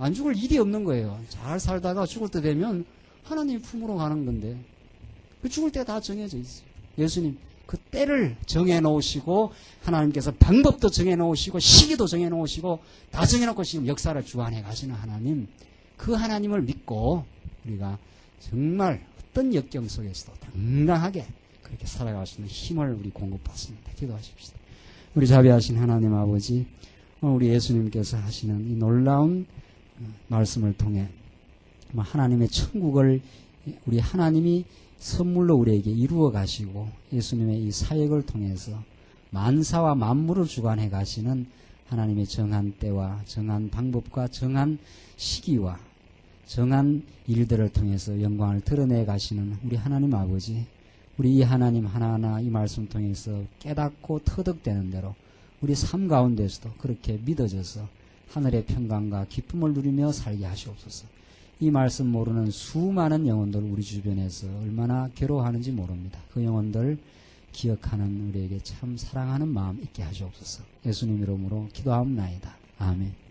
안 죽을 일이 없는 거예요. 잘 살다가 죽을 때 되면 하나님 품으로 가는 건데 그 죽을 때 다 정해져 있어요. 예수님 그 때를 정해놓으시고 하나님께서 방법도 정해놓으시고 시기도 정해놓으시고 다 정해놓고 지금 역사를 주관해 가시는 하나님, 그 하나님을 믿고 우리가 정말 어떤 역경 속에서도 당당하게 그렇게 살아갈 수 있는 힘을 우리 공급받습니다. 기도하십시다. 우리 자비하신 하나님 아버지, 오늘 우리 예수님께서 하시는 이 놀라운 말씀을 통해 하나님의 천국을 우리 하나님이 선물로 우리에게 이루어 가시고 예수님의 이 사역을 통해서 만사와 만물을 주관해 가시는 하나님의 정한 때와 정한 방법과 정한 시기와 정한 일들을 통해서 영광을 드러내 가시는 우리 하나님 아버지, 우리 이 하나님 하나하나 이 말씀 통해서 깨닫고 터득되는 대로 우리 삶 가운데서도 그렇게 믿어져서 하늘의 평강과 기쁨을 누리며 살게 하시옵소서. 이 말씀 모르는 수많은 영혼들 우리 주변에서 얼마나 괴로워하는지 모릅니다. 그 영혼들 기억하는 우리에게 참 사랑하는 마음 있게 하시옵소서. 예수님 이름으로 기도하옵나이다. 아멘.